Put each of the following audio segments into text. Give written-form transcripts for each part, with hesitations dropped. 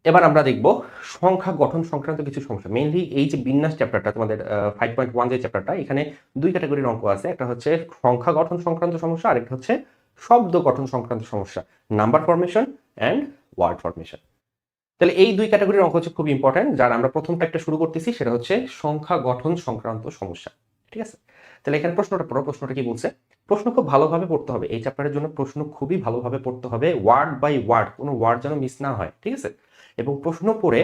এবার আমরা দেখব সংখ্যা গঠন সংক্রান্ত কিছু সমস্যা। মেইনলি এই যে বিন্যাস চ্যাপ্টারটা তোমাদের 5.1 যে চ্যাপ্টারটা, এখানে দুই ক্যাটাগরির অঙ্ক আছে। একটা হচ্ছে সংখ্যা গঠন সংক্রান্ত সমস্যা, আরেকটা হচ্ছে শব্দ গঠন সংক্রান্ত সমস্যা, number formation and word formation. তাহলে এই দুই ক্যাটাগরির অঙ্ক হচ্ছে খুব ইম্পর্টেন্ট। যার আমরা প্রথমটা একটা শুরু করতেছি, সেটা হচ্ছে সংখ্যা গঠন সংক্রান্ত সমস্যা। ঠিক আছে, তাহলে এখানে প্রশ্নটা পড়ো। প্রশ্নটা কি বলছে? প্রশ্ন খুব ভালোভাবে পড়তে হবে এই চ্যাপ্টারের জন্য। প্রশ্ন খুবই ভালোভাবে পড়তে হবে, ওয়ার্ড বাই ওয়ার্ড, কোনো ওয়ার্ড যেন মিস না হয়। ঠিক আছে, এবং প্রশ্ন পড়ে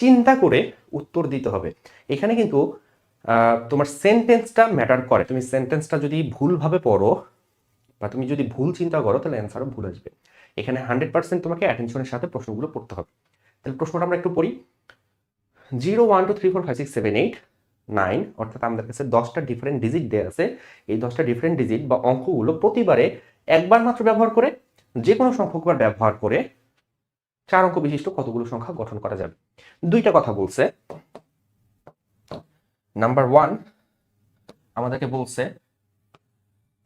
চিন্তা করে উত্তর দিতে হবে। এখানে কিন্তু তোমার সেন্টেন্সটা ম্যাটার করে। তুমি সেন্টেন্সটা যদি ভুলভাবে পড়ো বা তুমি যদি ভুল চিন্তা করো, তাহলে অ্যান্সারও ভুল আসবে। এখানে 100% তোমাকে অ্যাটেনশনের সাথে প্রশ্নগুলো পড়তে হবে। তাহলে প্রশ্নটা আমরা একটু পড়ি। 0 1 2 3 4 5 6 7 8 9, অর্থাৎ আমাদের কাছে 10টা ডিফারেন্ট ডিজিট দেওয়া আছে। এই 10টা ডিফারেন্ট ডিজিট বা অঙ্কগুলো প্রতিবারে একবার মাত্র ব্যবহার করে, যে কোনো সংখ্যকবার ব্যবহার করে 4 অঙ্ক বিশিষ্ট কতগুলো সংখ্যা গঠন করা যাবে। দুইটা কথা বলছে। নাম্বার 1 আমাদেরকে বলছে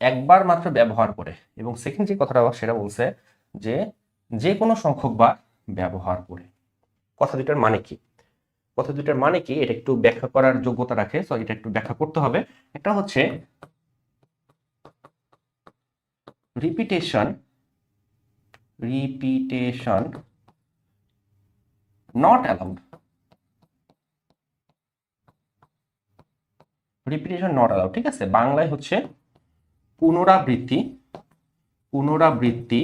একবার মাত্র ব্যবহার করে, এবং সেকেন্ড যে কথাটা সেটা বলছে যে যে কোনো সংখ্যকবার ব্যবহার করে। কথা দুটার মানে কি? কথা দুটার মানে কি এটা একটু ব্যাখ্যা করার যোগ্যতা রাখে, সো এটা একটু ব্যাখ্যা করতে হবে। একটা হচ্ছে repetition not allowed. Repetition not allowed, ঠিক আছে, বাংলায় হচ্ছে পুনরাবৃত্তি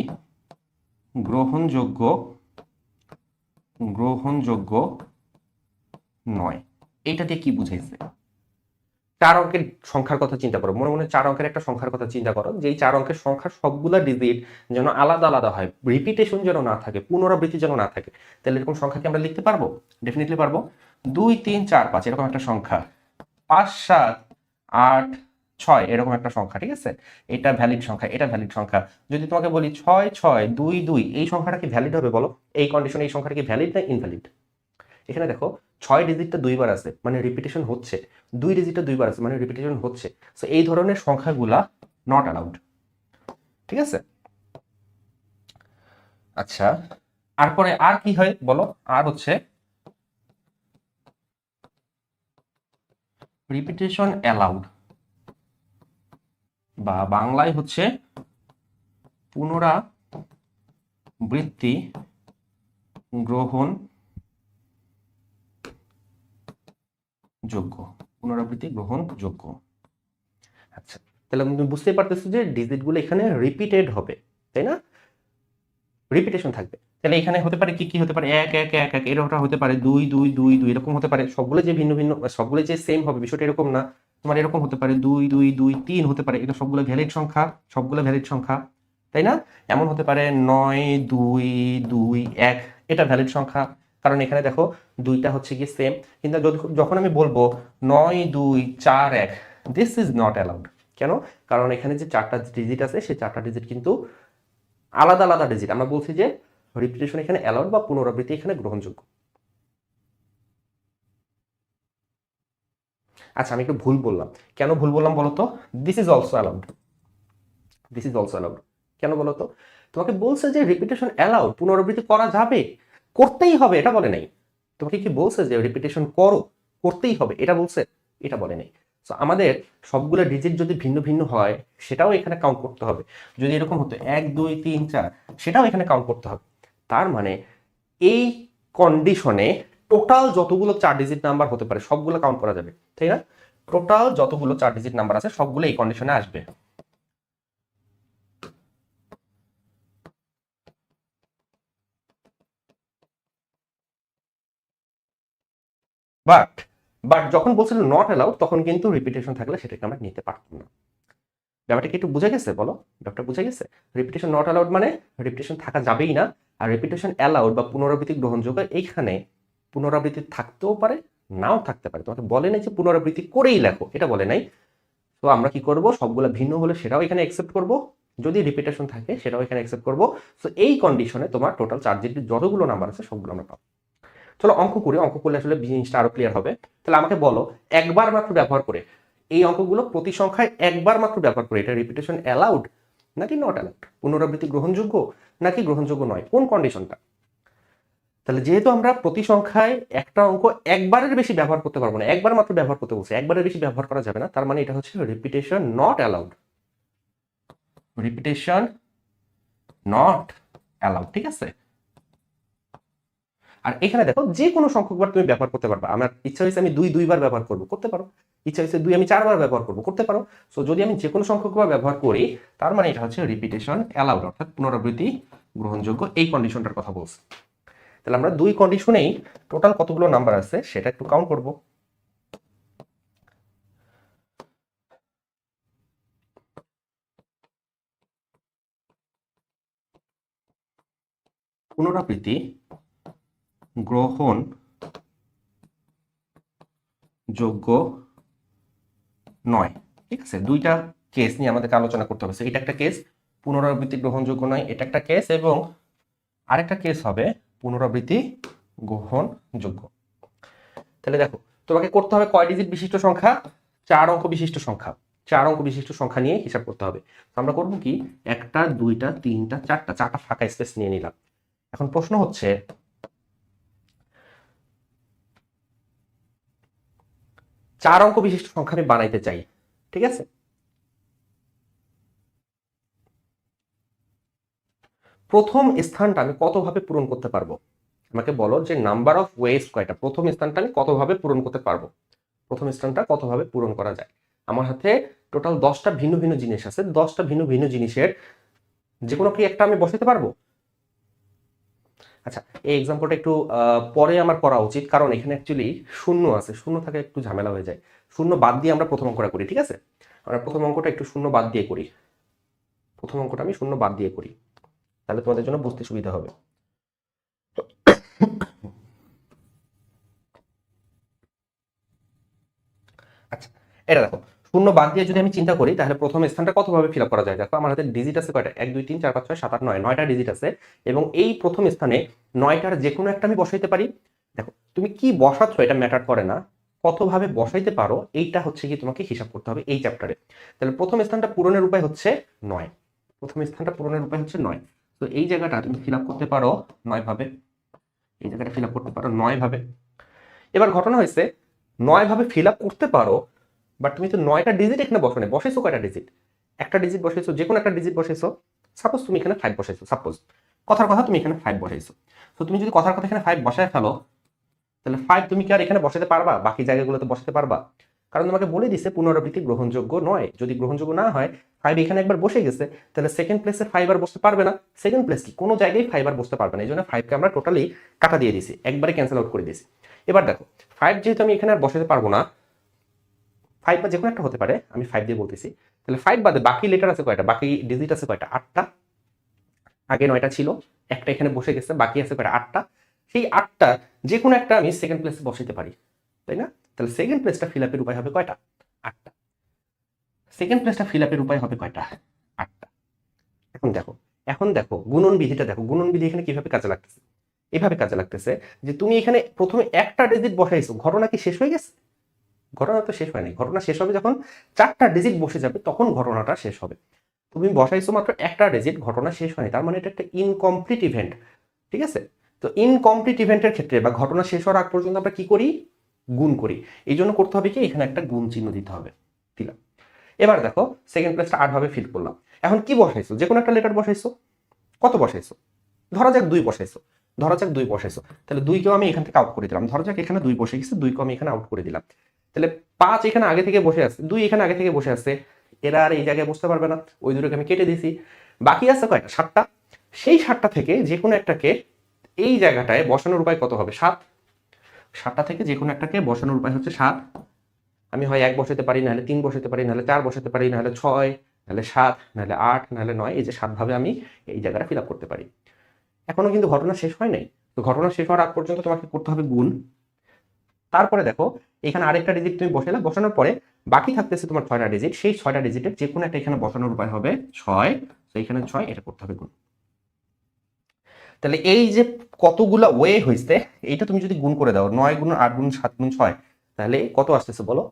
গ্রহণযোগ্য নয়। এটা দিয়ে কি বুঝাইছে? 4 অঙ্কের সংখ্যার কথা চিন্তা করো, মনে মনে 4 অঙ্কের একটা সংখ্যার কথা চিন্তা করো, যে এই 4 অঙ্কের সংখ্যার সবগুলা ডিজিট যেন আলাদা আলাদা হয়, রিপিটেশন যেন না থাকে, পুনরাবৃত্তি যেন না থাকে। তাহলে এরকম সংখ্যা কি আমরা লিখতে পারবো? ডেফিনেটলি পারবো। 2 3 4 5 এরকম একটা সংখ্যা, 5 7 8 6 এরকম একটা সংখ্যা, ঠিক আছে, এটা ভ্যালিড সংখ্যা, এটা ভ্যালিড সংখ্যা। যদি তোমাকে বলি 6 6 2 2, এই সংখ্যাটা কি ভ্যালিড হবে বলো? এই কন্ডিশনে এই সংখ্যাটা কি ভ্যালিড না ইনভ্যালিড? এখানে দেখো 6 ডিজিটটা দুইবার আছে মানে রিপিটেশন হচ্ছে, 2 ডিজিটটা দুইবার আছে মানে রিপিটেশন হচ্ছে। সো এই ধরনের সংখ্যাগুলা নট অ্যালাউড। ঠিক আছে, আচ্ছা, তারপরে আর কি হয় বলো? আর হচ্ছে রিপিটেশন অ্যালাউড, বা বাংলায় হচ্ছে পুনরাবৃত্তি গ্রহণ গ্রহণযোগ্য। আচ্ছা, তাহলে তুমি বুঝতেই পারতেছো যে ডিজিটগুলো এখানে রিপিটেড হবে, তাই না? রিপিটেশন থাকবে। তাহলে এখানে হতে পারে কি কি হতে পারে? 1 1 1 1 এরকমটা হতে পারে, 2 2 2 2 এরকম হতে পারে। সবগুলো যে ভিন্ন ভিন্ন, সবগুলো যে সেম হবে বিষয়টা এরকম না। তোমার এরকম হতে পারে 2 2 2 3 হতে পারে। এটা সবগুলো ভ্যালিড সংখ্যা, সবগুলো ভ্যালিড সংখ্যা, তাই না? এমন হতে পারে 9 2 2 1, এটা ভ্যালিড সংখ্যা, কারণ এখানে দেখো দুইটা হচ্ছে কি সেম। কিন্তু যখন আমি বলবো 9 2 4 1, দিস ইজ নট অ্যালাউড। কেন? কারণ এখানে যে 4টা ডিজিট আছে, সেই 4টা ডিজিট কিন্তু আলাদা আলাদা ডিজিট। আমরা বলছি যে রিপিটেশন এখানে অ্যালাউড বা পুনরাবৃত্তি এখানে গ্রহণযোগ্য। আচ্ছা, আমি একটু ভুল বললাম। কেন ভুল বললাম বলতো? This is also allowed, this is also allowed. কেন বলতো? তোমাকে বলছে যে রিপিটেশন অ্যালাউড, পুনরাবৃত্তি করা যাবে, করতেই হবে, এটা বলে নাই। তোমাকে কি বলছে যে রিপিটেশন করো, করতেই হবে, এটা বলছে? এটা বলে নাই। সো আমাদের সবগুলো ডিজিট যদি ভিন্ন ভিন্ন হয়, সেটাও এখানে কাউন্ট করতে হবে। যদি এরকম হতো 1 2 3 4, সেটাও এখানে কাউন্ট করতে হবে। তার মানে এই কন্ডিশনে টোটাল যতগুলো 4 ডিজিট নাম্বার হতে পারে সবগুলো কাউন্ট করা যাবে, তাই না? টোটাল যতগুলো 4 ডিজিট নাম্বার আছে সবগুলো এই কন্ডিশনে আসবে। বাট বাট যখন বলছিল নট অ্যালাউড, তখন কিন্তু রিপিটেশন থাকলে সেটাকে আমরা নিতে পারতাম না। ব্যাপারটা কি একটু বোঝা গেছে বলো? ব্যাপারটা বোঝা গেছে? রিপিটেশন নট অ্যালাউড মানে রিপিটেশন থাকা যাবেই না। আর রিপিটেশন অ্যালাউড বা পুনরাবৃত্তি গ্রহণযোগ্য, এইখানে পুনরাবৃত্তি থাকতেও পারে, নাও থাকতে পারে। তোমাকে বলে নাই যে পুনরাবৃত্তি করেই লেখো, এটা বলে নাই। তো আমরা কি করব? সবগুলো ভিন্ন হলে সেটাও এখানে অ্যাকসেপ্ট করব, যদি রিপিটেশন থাকে সেটাও এখানে অ্যাকসেপ্ট করব। সো এই কন্ডিশনে তোমার টোটাল 4 ডিজিট যতগুলো নাম্বার আছে সবগুলো আমরা পাবো। চলো অঙ্ক করি, অঙ্ক করলে আসলে জিনিসটা আরো ক্লিয়ার হবে। তাহলে আমাকে বলো একবার মাত্র ব্যবহার করে, এই অঙ্কগুলো প্রতি সংখ্যায় একবার মাত্র ব্যবহার করে এটা রিপিটেশন অ্যালাউড নাকি নট অ্যালাউড, পুনরাবৃত্তি গ্রহণযোগ্য নাকি গ্রহণযোগ্য নয়, কোন কন্ডিশনটা? তাহলে যেহেতু আমরা প্রতি সংখ্যায় একটা অঙ্ক একবারের বেশি ব্যবহার করতে পারবো না, একবার মাত্র ব্যবহার করতে বলছে, একবারের বেশি ব্যবহার করা যাবে না, তার মানে এটা হচ্ছে repetition not allowed, repetition not allowed, ঠিক আছে। আর এখানে দেখো যে কোনো সংখ্যকবার তুমি ব্যবহার করতে পারবা। আমার ইচ্ছা হয়েছে আমি দুইবার ব্যবহার করবো, করতে পারো। ইচ্ছা হয়েছে আমি 4বার ব্যবহার করবো, করতে পারো। সো যদি আমি যে কোনো সংখ্যকবার ব্যবহার করি, তার মানে এটা হচ্ছে রিপিটেশন অ্যালাউড, অর্থাৎ পুনরাবৃত্তি গ্রহণযোগ্য, এই কন্ডিশনটার কথা বলছি। তাহলে আমরা দুই কন্ডিশনেই টোটাল কতগুলো নাম্বার আছে সেটা একটু কাউন্ট করব। পুনরাবৃত্তি গ্রহণ যোগ্য নয়, ঠিক আছে। দুইটা কেস নিয়ে আমাদেরকে আলোচনা করতে হবে। এটা একটা কেস, পুনরাবৃত্তি গ্রহণযোগ্য নয়, এটা একটা কেস, এবং আরেকটা কেস হবে পুনরাবৃত্তি গ্রহণযোগ্য। তাহলে দেখো তোমাকে করতে হবে কয় ডিজিট বিশিষ্ট সংখ্যা? 4 অঙ্ক বিশিষ্ট সংখ্যা। 4 অঙ্ক বিশিষ্ট সংখ্যা নিয়ে হিসাব করতে হবে। তো আমরা করবো কি, একটা, দুইটা, তিনটা, চারটা ফাঁকা স্পেস নিয়ে নিলাম। এখন প্রশ্ন হচ্ছে 4 অঙ্ক বিশিষ্ট সংখ্যা আমি বানাইতে চাই, ঠিক আছে। প্রথম স্থানটা আমি কতভাবে পূরণ করতে পারবো? আমাকে বলো যে নাম্বার অফ ওয়েজ কয়টা, প্রথম স্থানটা আমি কতভাবে পূরণ করতে পারবো, প্রথম স্থানটা কতভাবে পূরণ করা যায়। আমার হাতে টোটাল 10টা ভিন্ন ভিন্ন জিনিস আছে, 10টা ভিন্ন ভিন্ন জিনিসের যে কোনো কি একটা আমি বসাতে পারবো? আচ্ছা, এই এক্সাম্পলটা একটু পরে আমার করা উচিত, কারণ এখানে অ্যাকচুয়ালি শূন্য আছে, শূন্য থাকলে একটু ঝামেলা হয়ে যায়। শূন্য বাদ দিয়ে আমরা প্রথম অঙ্কটা করি, ঠিক আছে। আমরা প্রথম অঙ্কটা একটু শূন্য বাদ দিয়ে করি, প্রথম অঙ্কটা আমি শূন্য বাদ দিয়ে করি, তাহলে তোমাদের জন্য বুঝতে সুবিধা হবে। আচ্ছা, এটা দেখো, শূন্য বাদ দিয়ে যদি আমি চিন্তা করি, তাহলে প্রথম স্থানটা কতভাবে ফিল আপ করা যায়? দেখো আমার হাতে ডিজিট আছে কয়টা, 1 2 3 4 5 6 7 8 9, 9টা ডিজিট আছে, এবং এই প্রথম স্থানে 9টার যে কোনো একটা আমি বসাইতে পারি। দেখো তুমি কি বসাচ্ছ এটা ম্যাটার করে না, কতভাবে বসাইতে পারো এইটা হচ্ছে কি তোমাকে হিসাব করতে হবে এই চ্যাপ্টারে। তাহলে প্রথম স্থানটা পূরণের উপায় হচ্ছে 9, প্রথম স্থানটা পূরণের উপায় হচ্ছে 9। তো এই জায়গাটা তুমি ফিল আপ করতে পারো 9 ভাবে, এই জায়গাটা ফিল আপ করতে পারো 9 ভাবে। এবার ঘটনা হয়েছে 9 ভাবে ফিল আপ করতে পারো, বাট তুমি তো 9টা ডিজিট এখানে বসানো, বসাইছো কয়টা ডিজিট? একটা ডিজিট বসাইছো, যে কোনো একটা ডিজিট বসাইছো। সাপোজ তুমি এখানে 5 বসাইছো, সাপোজ কথার কথা তুমি এখানে 5 বসাইছো। তো তুমি যদি কথার কথা এখানে 5 বসায় ফেলো, তাহলে 5 তুমি কি আর এখানে বসাতে পারবা? বাকি জায়গাগুলোতে বসাতে পারবা? কারণ তোমাকে বলে দিছে পুনরাবৃত্তি গ্রহণযোগ্য নয়। যদি গ্রহণযোগ্য না হয়, 5 এখানে একবার বসে গেছে, তাহলে সেকেন্ড প্লেসে 5 আর বসতে পারবে না। সেকেন্ড প্লেস কি কোনো জায়গায় 5 আর বসতে পারবে না, এই জন্য 5কে আমরা টোটালি কাটা দিয়ে দিছি, একবারে ক্যান্সেল আউট করে দিয়েছি। এবার দেখো 5 যেহেতু আমি এখানে আর বসাতে পারবো না, 5 বা যে কোনো একটা হতে পারে, আমি 5 দিয়ে বলতেছি। তাহলে 5 বাদে বাকি লেটার আছে কয়টা, বাকি ডিজিট আছে কয়টা? 8টা। আগে 9টা ছিল, একটা এখানে বসে গেছে, বাকি আছে কয়টা? 8টা। সেই 8টা যে কোনো একটা আমি সেকেন্ড প্লেসে বসাইতে পারি, তাই না? তাহলে সেকেন্ড প্লেসটা ফিল আপের উপায় হবে কয়টা? 8টা। সেকেন্ড প্লেসটা ফিল আপের উপায় হবে কয়টা? 8টা। এখন দেখো গুণন বিধিটা দেখো, গুণন বিধি এখানে কিভাবে কাজে লাগতেছে। এভাবে কাজে লাগতেছে যে তুমি এখানে প্রথমে একটা ডিজিট বসাইছো, ঘটনা কি শেষ হয়ে গেছে? ঘটনা তো শেষ হয়নি, ঘটনা শেষ হবে যখন 4টা ডিজিট বসে যাবে, তখন ঘটনাটা শেষ হবে। তুমি বসাইছো মাত্র একটা ডিজিট, ঘটনা শেষ হয়নি, তার মানে এটা একটা ইনকমপ্লিট ইভেন্ট, ঠিক আছে। তো ইনকমপ্লিট ইভেন্টের ক্ষেত্রে বা ঘটনা শেষ হওয়ার আগ পর্যন্ত আমরা কি করি? গুণ করি। এই জন্য করতে হবে কি, এখানে একটা গুণ চিহ্ন দিতে হবে, দিলাম। এবার দেখো সেকেন্ড প্লেসটা 8 ভাবে ফিল করলাম। এখন কি বসাইছো? যে কোনো একটা লেটার বসাইছো। কত বসাইছো? ধরা যাক 2 বসাইছো, ধরা যাক 2 বসাইছো, তাহলে 2কেও আমি এখান থেকে আউট করে দিলাম। ধরা যাক এখানে 2 বসে গেছে, 2কেও আমি এখানে আউট করে দিলাম। তাহলে 5 এখানে আগে থেকে বসে আছে, 2 এখানে আগে থেকে বসে আছে, এরা আর এই জায়গায় বসতে পারবে না, ওই দুটোকে আমি কেটে দিয়েছি। বাকি আছে কয়টা? 7টা। সেই 7টা থেকে যে কোনো একটাকে এই জায়গাটায় বসানোর উপায় কত হবে? 7। 7টা থেকে যে কোনো একটাকে বসানোর উপায় হচ্ছে 7। আমি হয় 1 বসাতে পারি, নাহলে 3 বসাতে পারি, নাহলে 4 বসাতে পারি, নাহলে 6, নাহলে 7, নাহলে 8, নাহলে 9, এই যে 7 ভাবে আমি এই জায়গাটা ফিল আপ করতে পারি। এখনো কিন্তু ঘটনা শেষ হয় নাই। তো ঘটনা শেষ হওয়ার আগ পর্যন্ত তোমাকে করতে হবে গুণ। তারপরে দেখো এখানে আরেকটা ডিজিট তুমি বসালে, বসানোর পরে বাকি থাকতেছে তোমার 6টা ডিজিট। সেই 6টা ডিজিটের যে কোনো একটা এখানে বসানোর উপায় হবে 6। তো এখানে 6, এটা করতে হবে গুণ। তাহলে এই যে কতগুলা ওয়ে হয়েছে, এইটা তুমি যদি গুণ করে দাও, 9 গুণ 8 গুণ 7 গুণ 6, তাহলে কত আসতেছে বলো?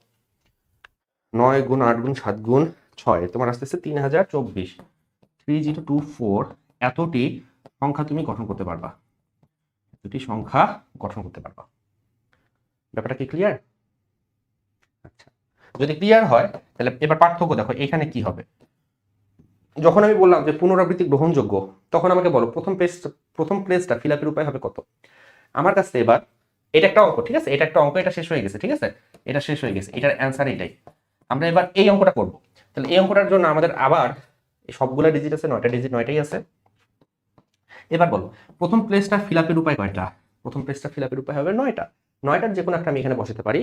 9 গুণ 8 গুণ 7 গুণ 6, তোমার আসতেছে 3024। 3024 এতটি সংখ্যা তুমি গঠন করতে পারবা। দুটি সংখ্যা গঠন করতে পারবা। ব্যাপারটা কি ক্লিয়ার? আচ্ছা, যদি ক্লিয়ার হয় তাহলে এবার পার্থক্য দেখো এখানে কি হবে। যখন আমি বললাম যে পুনরাবৃত্তি গ্রহণযোগ্য, তখন আমাকে বলো প্রথম প্লেসটা ফিল আপের উপায় হবে কত। আমার কাছে এবার এটা একটা অঙ্ক, ঠিক আছে, এটা একটা অঙ্ক, এটা শেষ হয়ে গেছে, ঠিক আছে, এটা শেষ হয়ে গেছে, এটার অ্যান্সার এটাই। আমরা এবার এই অঙ্কটা করব। তাহলে এই অঙ্কটার জন্য আমাদের আবার সবগুলা ডিজিট আছে, 9টা ডিজিট, 9টাই আছে। এবার বলো প্রথম প্লেসটা ফিল আপের উপায় কয়টা? প্রথম প্লেসটা ফিল আপের উপায় হবে 9টা। 9টার যে কোনো একটা আমি এখানে বসাতে পারি,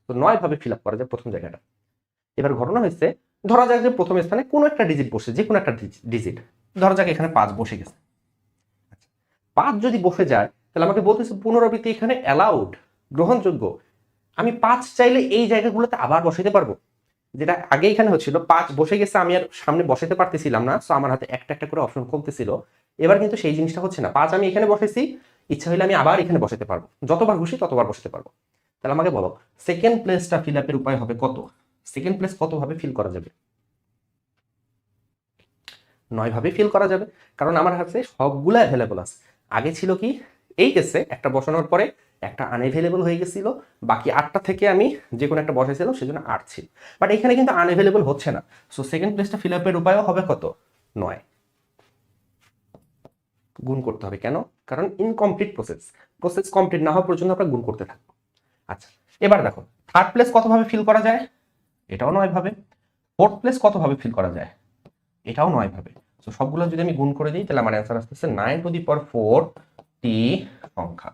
তো 9 ভাবে ফিল আপ করা যায় প্রথম জায়গাটা। এবার ঘটনা হয়েছে, ধরা যাক যে প্রথম স্থানে কোনো একটা ডিজিট বসে, যে কোনো একটা ডিজিট, ধরা যাক এখানে 5 বসে গেছে। 5 যদি বসে যায় তাহলে আমাকে বলতেছে পুনরাবৃত্তি এখানে অ্যালাউড, গ্রহণযোগ্য। আমি 5 চাইলে এই জায়গাগুলোতে আবার বসাইতে পারবো, যেটা আগে এখানে হচ্ছিল 5 বসে গেছে, আমি আর সামনে বসাতে পারতেছিলাম না, সো আমার হাতে একটা একটা করে অপশন কমতেছিল। এবার কিন্তু সেই জিনিসটা হচ্ছে না, 5 আমি এখানে বসাইছি, ইচ্ছা হলে আমি আবার এখানে বসাতে পারবো, যতবার খুশি ততবার বসাতে পারবো। তাহলে আমাকে বলো সেকেন্ড প্লেসটা ফিল আপের উপায় হবে কত? সেকেন্ড প্লেস কত ভাবে ফিল করা যাবে? 9 ভাবে ফিল করা যাবে, কারণ আমার হাতে সবগুলো অ্যাভেলেবল আছে। আগে ছিল কি, এই কেসে একটা বসানোর পরে একটা আনএভেলেবল হয়ে গেছিল, বাকি 8টা থেকে আমি যে কোনো একটা বসাইছিলাম, সেজন্য 8 ছিল। বাট এখানে কিন্তু আনএভেলেবল হচ্ছে না, সো সেকেন্ড প্লেসটা ফিল আপের উপায়ও হবে কত? 9। গুণ করতে হবে কেন? কারণ ইনকমপ্লিট প্রসেস কমপ্লিট না হওয়া পর্যন্ত আমরা গুণ করতে থাকবো। আচ্ছা, এবার দেখো থার্ড প্লেস কত ভাবে ফিল করা যায়? এটাও 9 ভাবে। ফোর্থ প্লেস কত ভাবে ফিল করা যায়? এটাও 9 ভাবে। তো সবগুলো যদি আমি গুণ করে দিই তাহলে আমার অ্যান্সার আসতেছে 9⁴ টি সংখ্যা।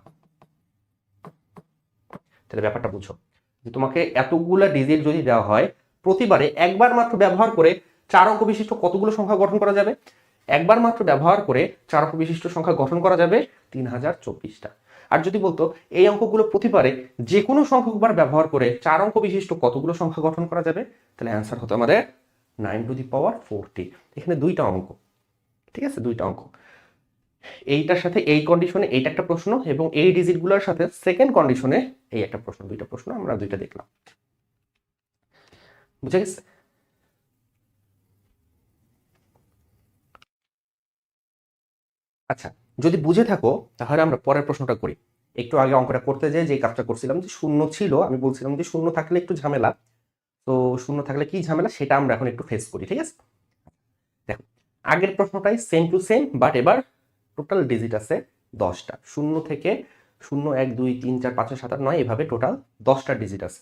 তাহলে ব্যাপারটা বুঝো যে তোমাকে এতগুলা ডিজিট যদি দেওয়া হয়, প্রতিবারে একবার মাত্র ব্যবহার করে 4 অঙ্ক বিশিষ্ট কতগুলো সংখ্যা গঠন করা যাবে? একবার মাত্র ব্যবহার করে 4 অঙ্ক বিশিষ্ট সংখ্যা গঠন করা যাবে 3024টা। আর যদি বলতো এই অঙ্কগুলো প্রতিবারে যে কোনো সংখ্যকবার ব্যবহার করে 4 অঙ্ক বিশিষ্ট কতগুলো সংখ্যা গঠন করা যাবে, তাহলে অ্যান্সার হতো আমাদের 9⁴ এখানে দুইটা অঙ্ক, ঠিক আছে, দুইটা অঙ্ক। এইটার সাথে এই কন্ডিশনে এইটা একটা প্রশ্ন, এবং এই ডিজিটগুলোর সাথে সেকেন্ড কন্ডিশনে এই একটা প্রশ্ন, দুইটা প্রশ্ন আমরা দুইটা দেখলাম। বুঝে গেছে? আচ্ছা, যদি বুঝে থাকো তাহলে আমরা পরের প্রশ্নটা করি। একটু আগে অঙ্কটা করতে যেয়ে যে কাজটা করছিলাম, যে শূন্য ছিল, আমি বলছিলাম যে শূন্য থাকলে একটু ঝামেলা, তো শূন্য থাকলে কি ঝামেলা সেটা আমরা এখন একটু ফেস করি, ঠিক আছে। দেখো আগের প্রশ্নটাই সেম টু সেম, বাট এবার টোটাল ডিজিট আছে 10টা, 0 থেকে 0 1 2 3 4 5 6 7 8 9 এভাবে টোটাল 10টা ডিজিট আছে।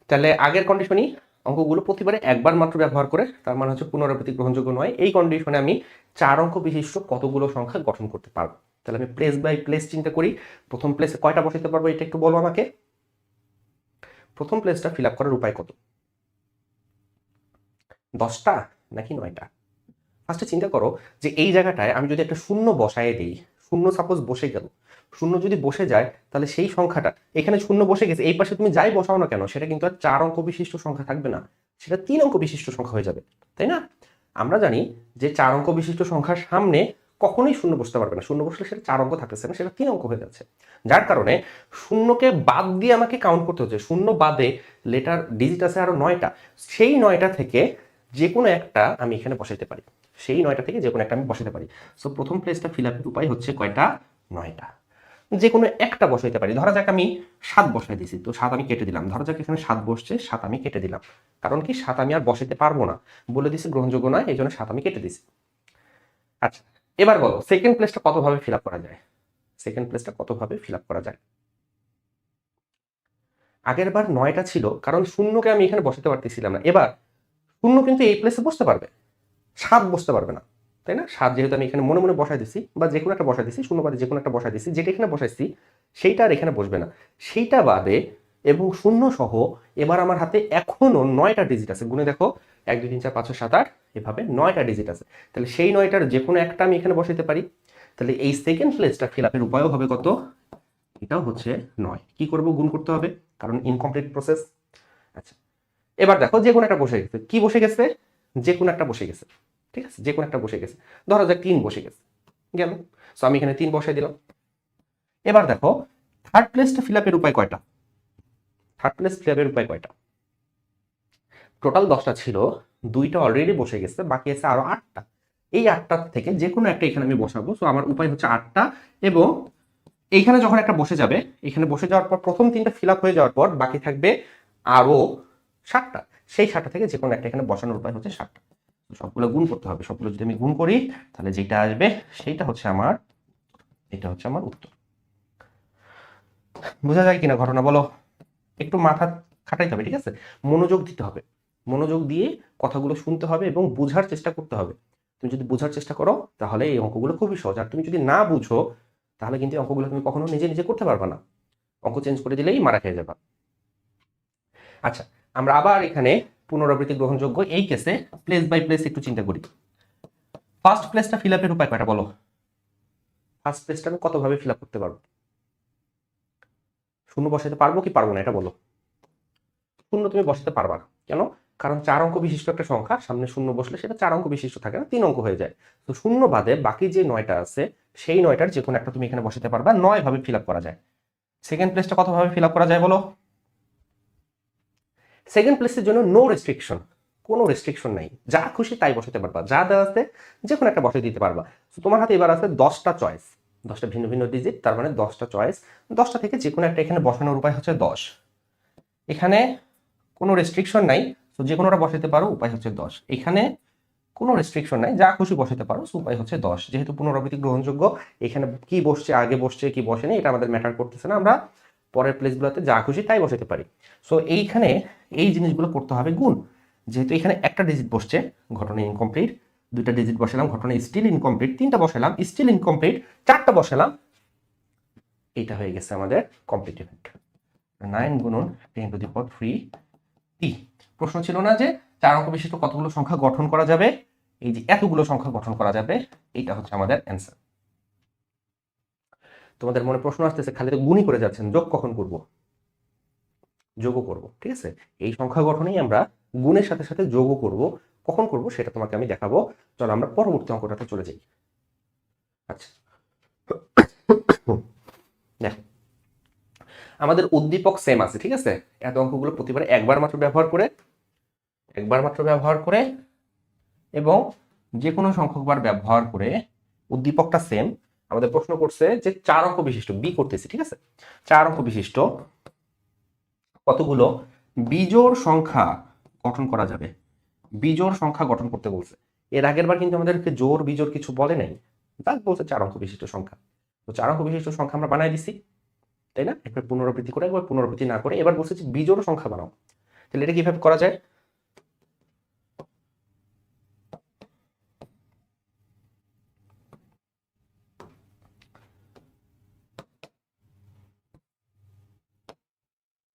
তাহলে আগের কন্ডিশনই অঙ্কগুলো প্রতিবারে একবার মাত্র ব্যবহার করে, তার মানে হচ্ছে পুনরাবৃত্তি গ্রহণযোগ্য নয়, এই কন্ডিশনে আমি 4 অঙ্ক বিশিষ্ট কতগুলো সংখ্যা গঠন করতে পারবো। তাহলে আমি প্লেস বাই প্লেস চিন্তা করি, প্রথম প্লেসে কয়টা বসাতে পারবো এটা একটু বলো আমাকে। প্রথম প্লেসটা ফিল আপ করার উপায় কত? 10টা নাকি 9টা? ফার্স্টে চিন্তা করো যে এই জায়গাটায় আমি যদি একটা শূন্য বসায় দিই, শূন্য সাপোজ বসে গেল, শূন্য যদি বসে যায় তাহলে সেই সংখ্যাটা, এখানে শূন্য বসে গেছে, এই পাশে তুমি যাই বসাও না কেন সেটা কিন্তু আর 4 অঙ্ক বিশিষ্ট সংখ্যা থাকবে না, সেটা 3 অঙ্ক বিশিষ্ট সংখ্যা হয়ে যাবে, তাই না? আমরা জানি যে 4 অঙ্ক বিশিষ্ট সংখ্যার সামনে কখনোই শূন্য বসতে পারবে না, শূন্য বসলে সেটা 4 অঙ্ক থাকতেছে না, সেটা 3 অঙ্ক হয়ে যাচ্ছে। যার কারণে শূন্যকে বাদ দিয়ে আমাকে কাউন্ট করতে হচ্ছে, শূন্য বাদে লেটার ডিজিট আছে আরো 9টা, সেই 9টা থেকে যে কোনো একটা আমি এখানে বসাইতে পারি, সেই 9টা থেকে যে কোনো একটা আমি বসাতে পারি। সো প্রথম প্লেসটা ফিল আপের উপায় হচ্ছে কয়টা? 9টা। যে কোনো একটা বসাইতে পারি, ধরা যাক আমি 7 বসাই দিয়েছি, তো 7 আমি কেটে দিলাম, ধরা যাক এখানে 7 বসছে, 7 আমি কেটে দিলাম, কারণ কি 7 আমি আর বসাইতে পারবো না, বলে দিছি গ্রহণযোগ্য নয়, এই জন্য 7 আমি কেটে দিছি। আচ্ছা, এবার বলো সেকেন্ড প্লেসটা কতভাবে ফিল আপ করা যায়? সেকেন্ড প্লেসটা কতভাবে ফিল আপ করা যায়? আগের বার 9টা ছিল, কারণ শূন্যকে আমি এখানে বসাতে পারতেছিলাম না, এবার শূন্য কিন্তু এই প্লেসে বসতে পারবে, 7 বসতে পারবে না, তাই না? 7 যেহেতু আমি এখানে মনে মনে বসাই দিছি, বা যে কোনো একটা বসাই দিছি, শূন্য বাদে যে কোনো একটা বসাই দিছি, যেটা এখানে বসাইছি সেইটা আর এখানে বসবে না, সেইটা বাদে এবং শূন্য সহ এবার আমার হাতে এখনো 9টা ডিজিট আছে, গুণে দেখো 1 2 3 4 5 6 7 8, এভাবে 9টা ডিজিট আছে। তাহলে সেই 9টার যে কোনো একটা আমি এখানে বসাইতে পারি। তাহলে এই সেকেন্ড প্লেসটা ফিল আপের উপায়ও হবে কত? এটাও হচ্ছে 9। কি করব? গুণ করতে হবে, কারণ ইনকমপ্লিট প্রসেস। আচ্ছা, এবার দেখো যে কোনো একটা বসে গেছে, কি বসে গেছে? যে কোনো একটা বসে গেছে, ঠিক আছে, যে কোনো একটা বসে গেছে, ধরো যাক 3 বসে গেছে, গেল, সো আমি এখানে 3 বসাই দিলাম। এবার দেখো থার্ড প্লেসটা ফিল আপের উপায় কয়টা? থার্ড প্লেস ফিল আপের উপায় কয়টা? টোটাল 10টা ছিল, 2টা অলরেডি বসে গেছে, বাকি আছে আরো 8টা। এই 8টা থেকে যে কোনো একটা এখানে আমি বসাবো, সো আমার উপায় হচ্ছে 8টা এবং এইখানে যখন একটা বসে যাবে, এখানে বসে যাওয়ার পর প্রথম 3টা ফিল আপ হয়ে যাওয়ার পর বাকি থাকবে আরো 7টা। সেই 7টা থেকে যে কোনো একটা এখানে বসানোর উপায় হচ্ছে 7টা। সবগুলো গুণ করতে হবে। সবগুলো যদি আমি গুণ করি তাহলে যেটা আসবে সেইটা হচ্ছে আমার, এটা হচ্ছে আমার উত্তর। বোঝা যায় কিনা ঘটনা বলো? একটু মাথা খাটাইতে হবে, ঠিক আছে? মনোযোগ দিতে হবে। মনোযোগ দিয়ে কথাগুলো শুনতে হবে এবং বোঝার চেষ্টা করতে হবে। তুমি যদি বোঝার চেষ্টা করো তাহলে এই অঙ্কগুলো খুবই সহজ। আর তুমি যদি না বুঝো তাহলে কিন্তু এই অঙ্কগুলো তুমি কখনো নিজে নিজে করতে পারবে না। অঙ্ক চেঞ্জ করে দিলেই মারা খেয়ে যাবা। আচ্ছা, আমরা আবার এখানে পুনরাবৃত্তি গ্রহণযোগ্য এই কেসে প্লেস বাই প্লেস একটু চিন্তা করি। ফার্স্ট প্লেসটা ফিল আপের উপায় কয়টা বলো? ফার্স্ট প্লেসটা আমি কতভাবে ফিল আপ করতে পারবো? শূন্য বসাতে পারবো কি পারবো না এটা বলো? শূন্য তুমি বসাতে পারবা না। কেন? কারণ 4 অঙ্ক বিশিষ্ট একটা সংখ্যা, সামনে শূন্য বসলে সেটা 4 অঙ্ক বিশিষ্ট থাকে না, 3 অঙ্ক হয়ে যায়। তো শূন্য বাদে বাকি যে 9টা আছে সেই 9টার যে কোনো একটা তুমি এখানে বসাতে পারবা। 9 ভাবে ফিল আপ করা যায়। সেকেন্ড প্লেসটা কতভাবে ফিল আপ করা যায় বলো? সেকেন্ড প্লেসের জন্য নো রেস্ট্রিকশন, কোনো রেস্ট্রিকশন নাই, যা খুশি তাই বসাতে পারবা, যা দেওয়া আছে যে কোনো একটা বসে দিতে পারবা। তো তোমার হাতে এবার আছে 10টা চয়েস, 10টা ভিন্ন ভিন্ন ডিজিট, তার মানে 10টা চয়েস। 10টা থেকে যে কোনো একটা এখানে বসানোর উপায় হচ্ছে 10। এখানে কোনো রেস্ট্রিকশন নাই, তো যে কোনোটা বসাতে পারো, উপায় হচ্ছে 10। এখানে কোনো রেস্ট্রিকশন নাই, যা খুশি বসাতে পারো, উপায় হচ্ছে 10। যেহেতু পুনরাবৃত্তি গ্রহণযোগ্য, এখানে কি বসছে, আগে বসছে কি বসেনি এটা আমাদের ম্যাটার করতেছে না, আমরা পরের প্লেসগুলোতে যা খুশি তাই বসাতে পারি। সো এইখানে এই জিনিসগুলো করতে হবে গুণ। যেহেতু এখানে একটা ডিজিট বসছে, ঘটনা ইনকমপ্লিট। 2টা ডিজিট বসালাম, ঘটনা স্টিল ইনকমপ্লিট। 3টা বসালাম, স্টিল ইনকমপ্লিট। 4টা বসালাম, এইটা হয়ে গেছে আমাদের কমপ্লিট ইভেন্ট। 9 গুণন 10⁻³ টি। প্রশ্ন ছিল না যে 4 অঙ্ক বিশিষ্ট কতগুলো সংখ্যা গঠন করা যাবে? এই যে এতগুলো সংখ্যা গঠন করা যাবে, এইটা হচ্ছে আমাদের অ্যান্সার। তোমাদের মনে প্রশ্ন আসতেছে, খালি তো গুণই করে যাচ্ছেন, যোগ কখন করব? যোগও করব, ঠিক আছে? এই সংখ্যা গঠনেই আমরা গুণের সাথে সাথে যোগও করব। কখন করব সেটা তোমাকে আমি দেখাবো। চলো আমরা পরবর্তী অঙ্কটাতে চলে যাই। আচ্ছা, দেখো আমাদের উদ্দীপক সেম আছে, ঠিক আছে? এত অঙ্কগুলো প্রতিবারে একবার মাত্র ব্যবহার করে এবং যে কোনো সংখ্যকবার ব্যবহার করে উদ্দীপকটা সেম। আমাদের প্রশ্ন করছে যে 4 অঙ্ক বিশিষ্ট, বি করতেছি, ঠিক আছে? 4 অঙ্ক বিশিষ্ট কতগুলো বিজোড় সংখ্যা গঠন করা যাবে? বিজোড় সংখ্যা গঠন করতে বলছে। এর আগের বার কিন্তু আমাদেরকে জোড় বিজোড় কিছু বলে নাই, তাই বলছে 4 অঙ্ক বিশিষ্ট সংখ্যা। তো 4 অঙ্ক বিশিষ্ট সংখ্যা আমরা বানাই দিছি, তাই না? একবার পুনরাবৃত্তি করে, একবার পুনরাবৃত্তি না করে এবার বলছে যে বিজোড় সংখ্যা বানাও। তাহলে এটা কিভাবে করা যায়?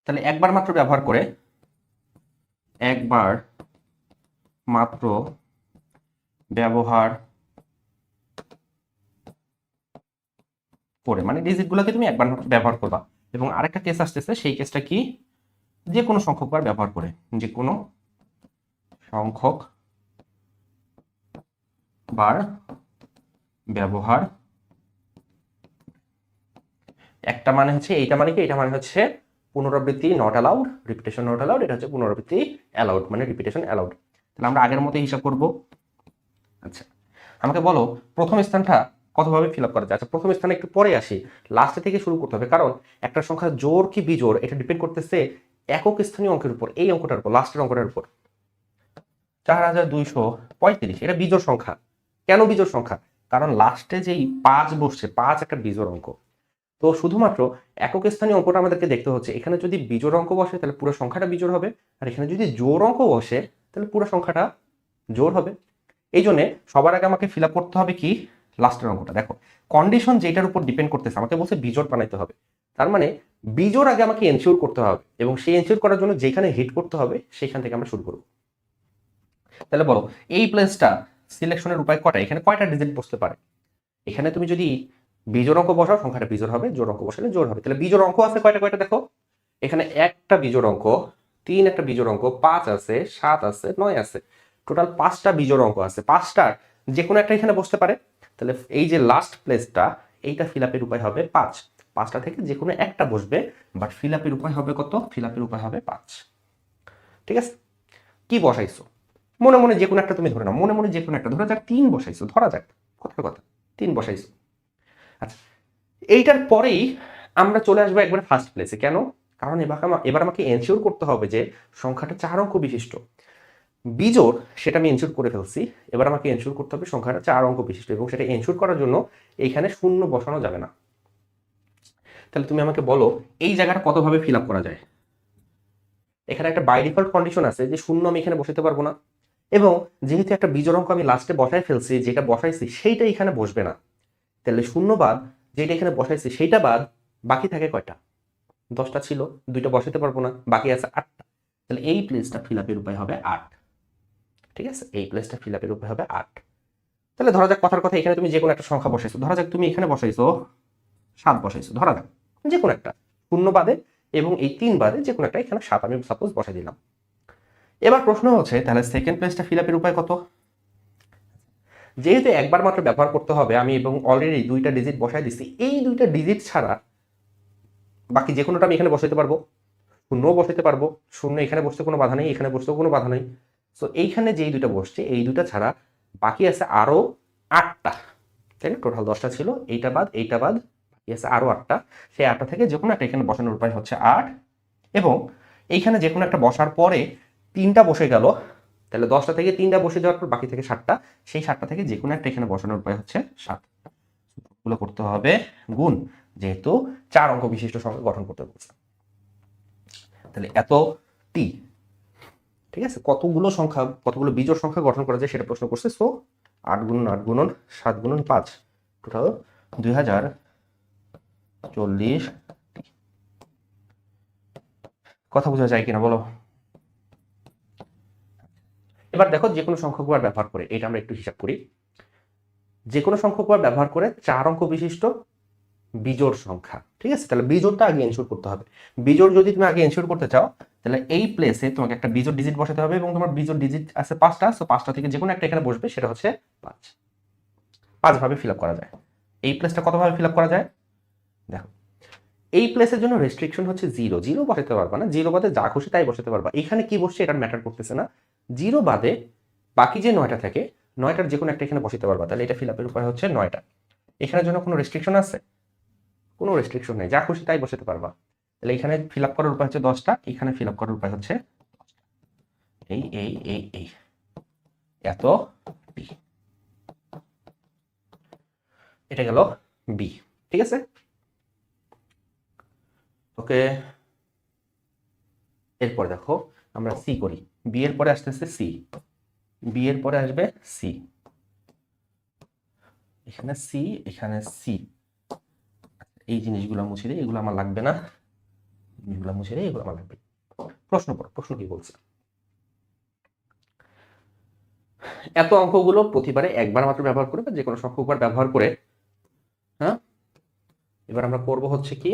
তাহলে একবার মাত্র ব্যবহার করে মানে ডিজিটগুলোকে তুমি একবার মাত্র ব্যবহার করবা। এবং আরেকটা কেস আসতেছে, সেই কেসটা কি? যে কোনো সংখ্যক বার ব্যবহার করে, যে কোনো সংখ্যক বার ব্যবহার। একটা মানে হচ্ছে এইটা, মানে কি এটা মানে হচ্ছে পুনরাবৃত্তি not allowed, repetition not allowed. এটা হচ্ছে পুনরাবৃত্তি অ্যালাউড, মানে রিপিটেশন অ্যালাউড। তাহলে আমরা আগের মতো হিসাব করব। আচ্ছা, আমাকে বলো প্রথম স্থানটা কতভাবে ফিল আপ করা যায়? আচ্ছা, প্রথম স্থানে একটু পরে আসি, লাস্টে থেকে শুরু করতে হবে, কারণ একটা সংখ্যা জোড় কি বিজোড় এটা ডিপেন্ড করতেছে একক স্থানীয় অঙ্কের উপর, এই অঙ্কটার উপর, লাস্টের অঙ্কটার উপর। 4235, এটা বিজোড় সংখ্যা। কেন বিজোড় সংখ্যা? কারণ লাস্টে যেই 5 বসছে, 5 একটা বিজোড় অঙ্ক। তো শুধুমাত্র একক স্থানীয় অঙ্কটা আমাদেরকে দেখতে হচ্ছে। এখানে যদি বিজোড় অঙ্ক বসে তাহলে পুরো সংখ্যাটা বিজোড় হবে, আর এখানে যদি জোড় অঙ্ক বসে তাহলে পুরো সংখ্যাটা জোড় হবে। এই জন্য সবার আগে আমাকে ফিল আপ করতে হবে কি? লাস্টের অঙ্কটা। দেখো কন্ডিশন যেটার উপর ডিপেন্ড করতেছে, আমাকে বলছে বিজোড় বানাইতে হবে, তার মানে বিজোড় আগে আমাকে এনশিওর করতে হবে, এবং সেই এনশিওর করার জন্য যেখানে হিট করতে হবে সেখান থেকে আমরা শুরু করব। তাহলে বলো এই প্লেসটা সিলেকশনের উপায় কয়টা? এখানে কয়টা ডিজিট বসতে পারে? এখানে তুমি যদি বিজোড় অঙ্ক বসাও সংখ্যাটা বিজোড় হবে, জোড় অঙ্ক বসালে জোড় হবে। তাহলে বিজোড় অঙ্ক আছে কয়টা কয়টা দেখো। এখানে একটা বিজোড় অঙ্ক, 3 একটা বিজোড় অঙ্ক, 5 আছে, 7 আছে, 9 আছে, টোটাল 5টা বিজোড় অঙ্ক আছে। 5টার যে কোনো একটা এখানে বসতে পারে। তাহলে এই যে লাস্ট প্লেসটা, এইটা ফিল আপের উপায় হবে 5। 5টা থেকে যে কোনো একটা বসবে, বাট ফিল আপের উপায় হবে কত? ফিল আপের উপায় হবে 5। ঠিক আছে? কি বসাইছো? মনে মনে যে কোনো একটা তুমি ধরে নাও, মনে মনে যে কোনো একটা ধরা যাক 3 বসাইছো, ধরা যাক, কথার কথা 3 বসাইছো। আচ্ছা, এইটার পরেই আমরা চলে আসবো একবারে ফার্স্ট প্লেসে। কেন? কারণ এবার আমাকে এনশিওর করতে হবে যে সংখ্যাটা 4 অঙ্ক বিশিষ্ট। বিজোড় সেটা আমি এনশিওর করে ফেলছি, এবার আমাকে এনশিওর করতে হবে সংখ্যাটা 4 অঙ্ক বিশিষ্ট, এবং সেটা এনশিওর করার জন্য এইখানে শূন্য বসানো যাবে না। তাহলে তুমি আমাকে বলো এই জায়গাটা কতভাবে ফিল আপ করা যায়। এখানে একটা বাই ডিফল্ট কন্ডিশন আছে যে শূন্য আমি এখানে বসাতে পারবো না, এবং যেহেতু একটা বিজোড় অঙ্ক আমি লাস্টে বসাই ফেলছি, যেটা বসাইছি সেইটা এখানে বসবে না। তাহলে শূন্য বাদ যেটা এখানে বসাইছি সেইটা বাদ বাকি থাকে কয়টা? 10টা ছিল, 2টা বসাতে পারবো না, বাকি আছে 8টা। তাহলে এই প্লেসটা ফিল আপের উপায় হবে 8। ঠিক আছে, এই প্লেসটা ফিল আপের উপায় হবে 8। তাহলে ধরা যাক কথার কথা এখানে তুমি যে কোনো একটা সংখ্যা বসাইছো, ধরা যাক তুমি এখানে বসাইছো 7 বসাইছো, ধরা যাক যে কোনো একটা শূন্য বাদে এবং এই 3 বাদে যে কোনো একটা এখানে 7 আমি সাপোজ বসাই দিলাম। এবার প্রশ্ন হচ্ছে তাহলে সেকেন্ড প্লেসটা ফিল আপের উপায় কত? যেহেতু একবার মাত্র ব্যবহার করতে হবে আমি এবং অলরেডি 2টা ডিজিট বসাই দিচ্ছি, এই 2টা ডিজিট ছাড়া বাকি যে কোনোটা আমি এখানে বসাইতে পারবো, শূন্যও বসাইতে পারবো, শূন্য এখানে বসতে কোনো বাধা নেই, এখানে বসতেও কোনো বাধা নেই। সো এইখানে যেই 2টা বসছে এই 2টা ছাড়া বাকি আছে আরো 8টা, তাই না? টোটাল 10টা ছিল, এইটা বাদ বাকি আছে আরো 8টা। সেই 8টা থেকে যে কোনো একটা এখানে বসানোর উপায় হচ্ছে 8, এবং এইখানে যে কোনো একটা বসার পরে 3টা বসে গেল, তাহলে 10টা থেকে 3টা বসে যাওয়ার পর বাকি থেকে 7টা, সেই 7টা থেকে যে কোনো একটা এখানে বসানোর উপায় হচ্ছে 7। গুলো করতে হবে গুণ, যেহেতু 4 অঙ্ক বিশিষ্ট সংখ্যা গঠন করতে বলছে। তাহলে এত টি, ঠিক আছে, কতগুলো সংখ্যা, কতগুলো বিজোড় সংখ্যা গঠন করা যায় সেটা প্রশ্ন করছে। সো 8 গুণন 8 গুণন 7 গুণন 5, টোটাল 2040। কথা বোঝা যায় কিনা বলো? এবার দেখো যে কোনো সংখ্যক বার ব্যবহার করে, এটা আমরা একটু হিসাব করি। যে কোনো সংখ্যক বার ব্যবহার করে 4 অঙ্ক বিশিষ্ট বিজোড় সংখ্যা, ঠিক আছে? তাহলে বিজোড়টা আগে এনশিওর করতে হবে। বিজোড় যদি তুমি আগে এনশিওর করতে চাও তাহলে এই প্লেসে তোমাকে একটা বিজোড় ডিজিট বসাতে হবে, এবং তোমার বিজোড় ডিজিট আছে 5টা। সো 5টা থেকে যে কোনো একটা এখানে বসবে, সেটা হচ্ছে 5। 5 ভাবে ফিল আপ করা যায়। এই প্লেসটা কতভাবে ফিল আপ করা যায় দেখো। এই প্লেসের জন্য রেস্ট্রিকশন হচ্ছে 0। 0 বসাতে পারবা না, 0 বাদে যা খুশি তাই বসাতে পারবা। এখানে কি বসছে এটা ম্যাটার করতেছে না, 0 বাদে বাকি যে 9টা থাকে 9টার যে কোনো একটা এখানে বসাতে পারবা। তাহলে এটা ফিল আপের উপায় হচ্ছে 9টা। এখানের জন্য কোনো রেস্ট্রিকশন আছে? কোনো রেস্ট্রিকশন নেই, যা খুশি তাই বসাতে পারবা। তাহলে এখানে ফিল আপ করার উপায় হচ্ছে 10টা, এখানে ফিল আপ করার উপায় হচ্ছে এই এই এই এই এত বি। এটা গেল বি, ঠিক আছে? ওকে, এরপর দেখো আমরা সি করি। বি এর পরে আসতেছে সি, বি এর পরে আসবে সি, এখানে সি, এখানে সি। এই জিনিসগুলো মুছে দিই, এগুলো আমার লাগবে না, জিনিসগুলো মুছে দিই, এগুলো আমার লাগবে। প্রশ্ন পড়ো, প্রশ্ন কি বলছে? এত অঙ্কগুলো প্রতিবারে একবার মাত্র ব্যবহার করে বা যে কোনো সংখ্যকবার ব্যবহার করে, হ্যাঁ, এবার আমরা করব হচ্ছে কি,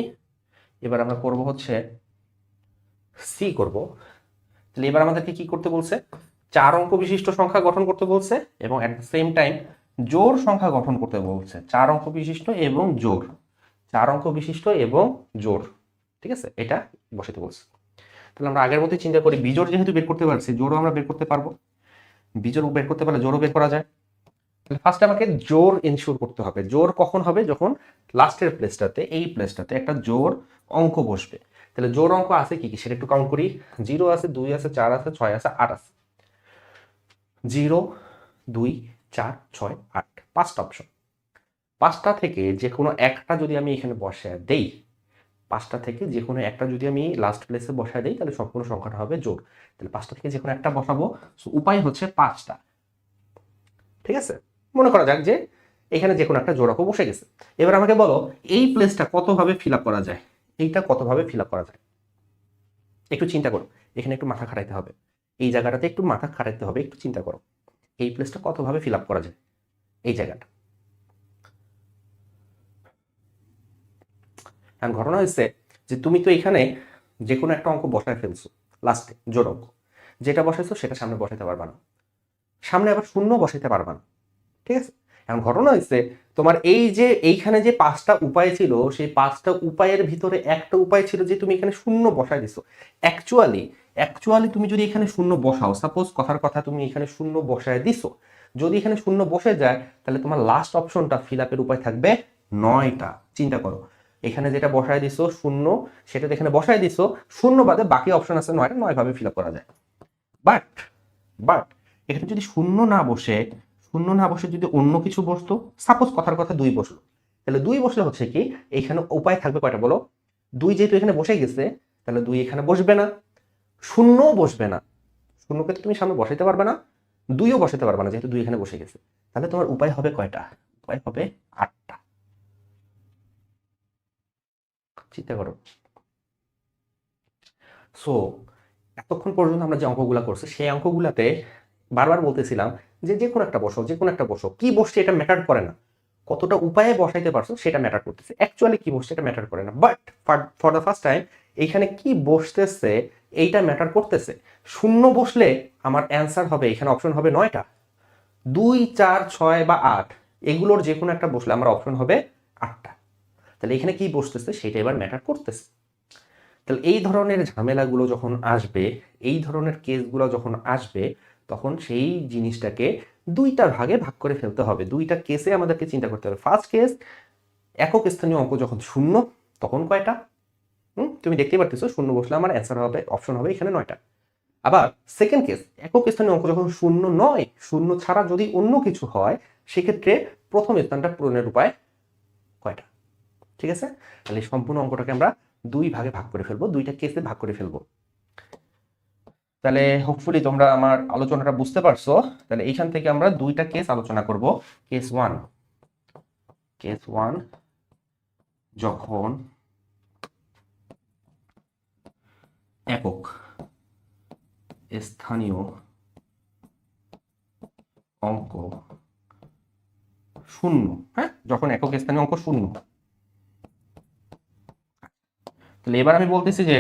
এবার আমরা করব হচ্ছে সি করব। তাহলে এবার আমাদেরকে কি করতে বলছে? 4 অঙ্ক বিশিষ্ট সংখ্যা গঠন করতে বলছে, এবং এট দ্য সেম টাইম জোড় সংখ্যা গঠন করতে বলছে। 4 অঙ্ক বিশিষ্ট এবং জোড়, 4 অঙ্ক বিশিষ্ট এবং জোড়, ঠিক আছে? এটা বসাতে বলছে। তাহলে আমরা আগের মতোই চিন্তা করি, বিজোড় যেহেতু বের করতে পারছি, জোড়ও আমরা বের করতে পারবো। বিজোড় বের করতে পারলে জোড়ও বের করা যায়। তাহলে ফার্স্টে আমাকে জোড় এনশিওর করতে হবে। জোড় কখন হবে? যখন লাস্টের প্লেসটাতে, এই প্লেসটাতে একটা জোড় অঙ্ক বসবে। তাহলে জোড় অঙ্ক আছে কি কি সেটা একটু কাউন্ট করি। 0 আছে, 2 আছে, 4 আছে, 6 আছে, 8 আছে। 0, 2, 4, 6, 8, 5টা অপশন। 5টা থেকে যে কোনো একটা যদি আমি এখানে বসায় দেই, 5টা থেকে যে কোনো একটা যদি আমি লাস্ট প্লেসে বসায় দেই, তাহলে সম্পূর্ণ সংখ্যাটা হবে জোড়। তাহলে 5টা থেকে যে কোনো একটা বসাবো। উপায় হচ্ছে 5টা, ঠিক আছে? মনে করা যাক যে এখানে যে কোনো একটা জোড় অঙ্ক বসে গেছে। এবার আমাকে বলো এই প্লেসটা কতভাবে ফিল আপ করা যায়, এইটা কতভাবে ফিল আপ করা যায়। একটু চিন্তা করো, এখানে একটু মাথা খাটাইতে হবে, এই জায়গাটাতে একটু মাথা খাটাইতে হবে, একটু চিন্তা করো এই প্লেসটা কতভাবে ফিল আপ করা যায়। এই জায়গাটা এখন ঘটনা হয়েছে যে তুমি তো এখানে যে কোনো একটা অঙ্ক বসায় ফেলছো লাস্টে, জোড় অঙ্ক যেটা বসাইছো সেটা সামনে বসাইতে পারবা না, সামনে আবার শূন্য বসাইতে পারবা না, ঠিক আছে? এখন ঘটনা হচ্ছে তোমার এই যে এইখানে যে 5টা উপায় ছিল, সেই 5টা উপায়ের ভিতরে একটা উপায় ছিল যে তুমি এখানে শূন্য বসায় দিছো। অ্যাকচুয়ালি তুমি যদি এখানে শূন্য বসাও, সাপোজ কথার কথা তুমি এখানে শূন্য বসায় দিছো, যদি এখানে শূন্য বসে যায় তাহলে তোমার লাস্ট অপশনটা ফিল আপের উপায় থাকবে 9টা। চিন্তা করো, এখানে যেটা বসায় দিছো শূন্য, সেটা এখানে বসায় দিছো, শূন্য বাদে বাকি অপশন আছে 9টা, 9 ভাবে ফিল আপ করা যায়। বাট বাট এখানে যদি শূন্য না বসে যদি অন্য কিছু বসতো, সাপোজ কথার কথা 2 বসলো, তাহলে 2 বসলে হচ্ছে কি এখানে উপায় থাকবে কয়টা বলো? 2 যেহেতু এখানে বসে গেছে, তাহলে 2 এখানে বসবে না, শূন্যও বসবে না, শূন্যকে তো তুমি সামনে বসাইতে পারবে না, 2ও বসাতে পারবে না যেহেতু 2 এখানে বসে গেছে। তাহলে তোমার উপায় হবে কয়টা? উপায় হবে 8টা। চিন্তা করো। সো এতক্ষণ পর্যন্ত আমরা যে অঙ্কগুলা করছি সেই অঙ্কগুলাতে বারবার বলতেছিলাম যে যে কোনো একটা বসো, যে কোনো একটা বসো, কি বসছে এটা ম্যাটার করে না, কতটা উপায়ে বসাইতে পারছো সেটা ম্যাটার করতেছে, অ্যাকচুয়ালি কি বসছে এটা ম্যাটার করে না। But for the first time এইখানে কি বসতেছে এইটা ম্যাটার করতেছে। শূন্য বসলে আমার অ্যান্সার হবে, এখানে অপশন হবে 9টা, 2, 4, 6 বা 8, এগুলোর যে কোনো একটা বসলে আমার অপশন হবে 8টা। তাহলে এখানে কি বসতেছে সেটা এবার ম্যাটার করতেছে। তাহলে এই ধরনের ঝামেলাগুলো যখন আসবে, এই ধরনের কেসগুলো যখন আসবে, তখন সেই জিনিসটাকে 2টা ভাগে ভাগ করে ফেলতে হবে। 2টা কেসে আমাদেরকে চিন্তা করতে হবে। ফার্স্ট কেস, একক স্থানীয় অঙ্ক যখন শূন্য, তখন কয়টা? তুমি দেখতেই পারতেছো শূন্য বসলে আমার অ্যান্সার হবে, অপশন হবে এখানে 9টা। আবার সেকেন্ড কেস, একক স্থানীয় অঙ্ক যখন শূন্য নয়, শূন্য ছাড়া যদি অন্য কিছু হয়, সেক্ষেত্রে প্রথম স্থানটা পূরণের উপায় কয়টা? ঠিক আছে, তাহলে সম্পূর্ণ অঙ্কটাকে আমরা 2 ভাগে ভাগ করে ফেলবো, 2টা কেসে ভাগ করে ফেলবো। তাহলে হোপফুলি তোমরা আমার আলোচনাটা বুঝতে পারছো। তাহলে এইখান থেকে আমরা 2টা কেস আলোচনা করব। কেস 1 যখন একক স্থানীয় অঙ্ক শূন্য, হ্যাঁ, যখন একক স্থানীয় অঙ্ক শূন্য। তাহলে এবার আমি বলতেছি যে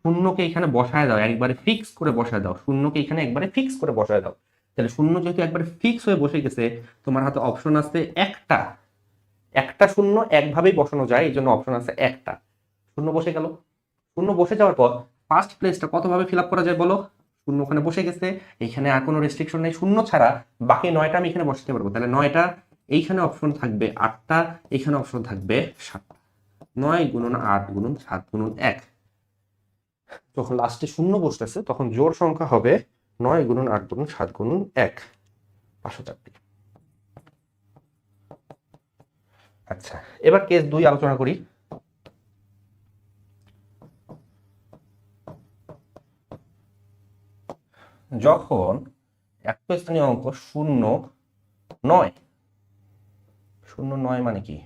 শূন্যকে এখানে বসায় দাও, একবারে ফিক্স করে বসায় দাও, শূন্যকে এখানে একবারে ফিক্স করে বসায় দাও। তাহলে শূন্য যেহেতু একবারে ফিক্স হয়ে বসে গেছে, তোমার হাতে অপশন আছে একটা শূন্য একভাবেই বসানো যায়, এই জন্য অপশন আছে একটা। শূন্য বসে গেল, শূন্য বসে যাওয়ার পর ফার্স্ট প্লেসটা কতভাবে ফিল আপ করা যায় বলো? শূন্য ওখানে বসে গেছে, এখানে আর কোনো রেস্ট্রিকশন নেই, শূন্য ছাড়া বাকি 9টা আমি এখানে বসাতে পারবো। তাহলে 9টা, এইখানে অপশন থাকবে 8টা, এখানে অপশন থাকবে 7টা। 9 গুণন 8 গুণন 7 গুণন 1, যখন লাস্টে শূন্য বসতেছে তখন জোড় সংখ্যা হবে 9 গুণন 8 গুণন 7 গুণন 1, 504টি। আচ্ছা, এবার কেস 2 আলোচনা করি। যখন একক স্থানীয় অঙ্ক শূন্য নয়, শূন্য নয় মানে কি?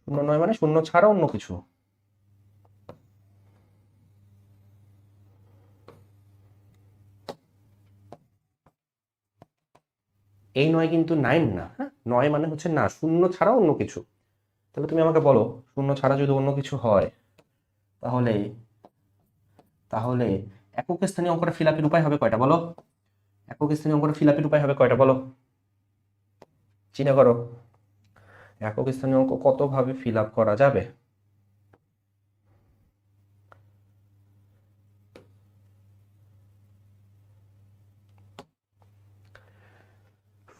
শূন্য নয় মানে শূন্য ছাড়া অন্য কিছু। এই 9 কিন্তু 9 না, হ্যাঁ, 9 মানে হচ্ছে না, শূন্য ছাড়া অন্য কিছু। তাহলে তুমি আমাকে বলো শূন্য ছাড়া যদি অন্য কিছু হয়, তাহলে তাহলে একক স্থানীয় অঙ্কটা ফিল আপের উপায় হবে কয়টা বলো? একক স্থানীয় অঙ্কটা ফিল আপের উপায় হবে কয়টা বলো? চিন্তা করো, একক স্থানীয় অঙ্ক কত ভাবে ফিল আপ করা যাবে?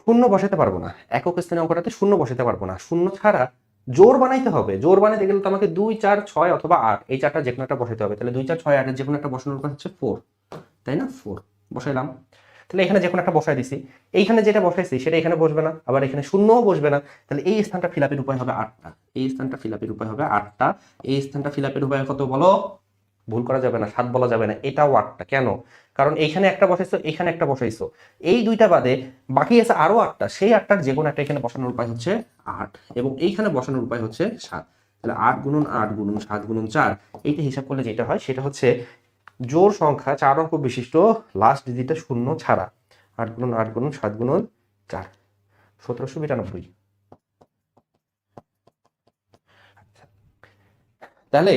শূন্য বসাতে পারবো না, একক স্থানীয় অঙ্কটাতে শূন্য বসাতে পারবো না, শূন্য ছাড়া জোর বানাইতে হবে। জোর বানাইতে গেলে তো আমাকে 2, 4, 6 অথবা 8, এই চারটা যে কোনো একটা বসাইতে হবে। তাহলে 2, 4, 6, 8 এর যে কোনো একটা বসানোর উপায় হচ্ছে 4, তাই না? 4 বসাইলাম। তাহলে এখানে যে কোনো একটা বসাই দিছি, এইখানে যেটা বসাইছি সেটা এখানে বসবে না, আবার এখানে শূন্যও বসবে না। তাহলে এই স্থানটা ফিল আপের উপায় হবে 8টা, এই স্থানটা ফিল আপের উপায় হবে 8টা, এই স্থানটা ফিল আপের উপায় কত বলো? ভুল করা যাবে না, 7 বলা যাবে না, এটাও 8টা। কেন? কারণ এইখানে একটা বসাইছো, এখানে একটা বসাইছো, এই 2টা বাদে বাকি আছে আরো 8টা, সেই 8টার যে কোনো একটা এখানে বসানোর উপায় হচ্ছে 8, এবং এইখানে বসানোর উপায় হচ্ছে 7। তাহলে 8 গুণন 8 গুণন 7 গুণন 4, এইটা হিসাব করলে যেটা হয় সেটা হচ্ছে জোড় সংখ্যা 4 অঙ্ক বিশিষ্ট লাস্ট ডিজিটটা শূন্য ছাড়া। 8 গুণন 8 গুণন 7 গুণন 4, 1792। তাহলে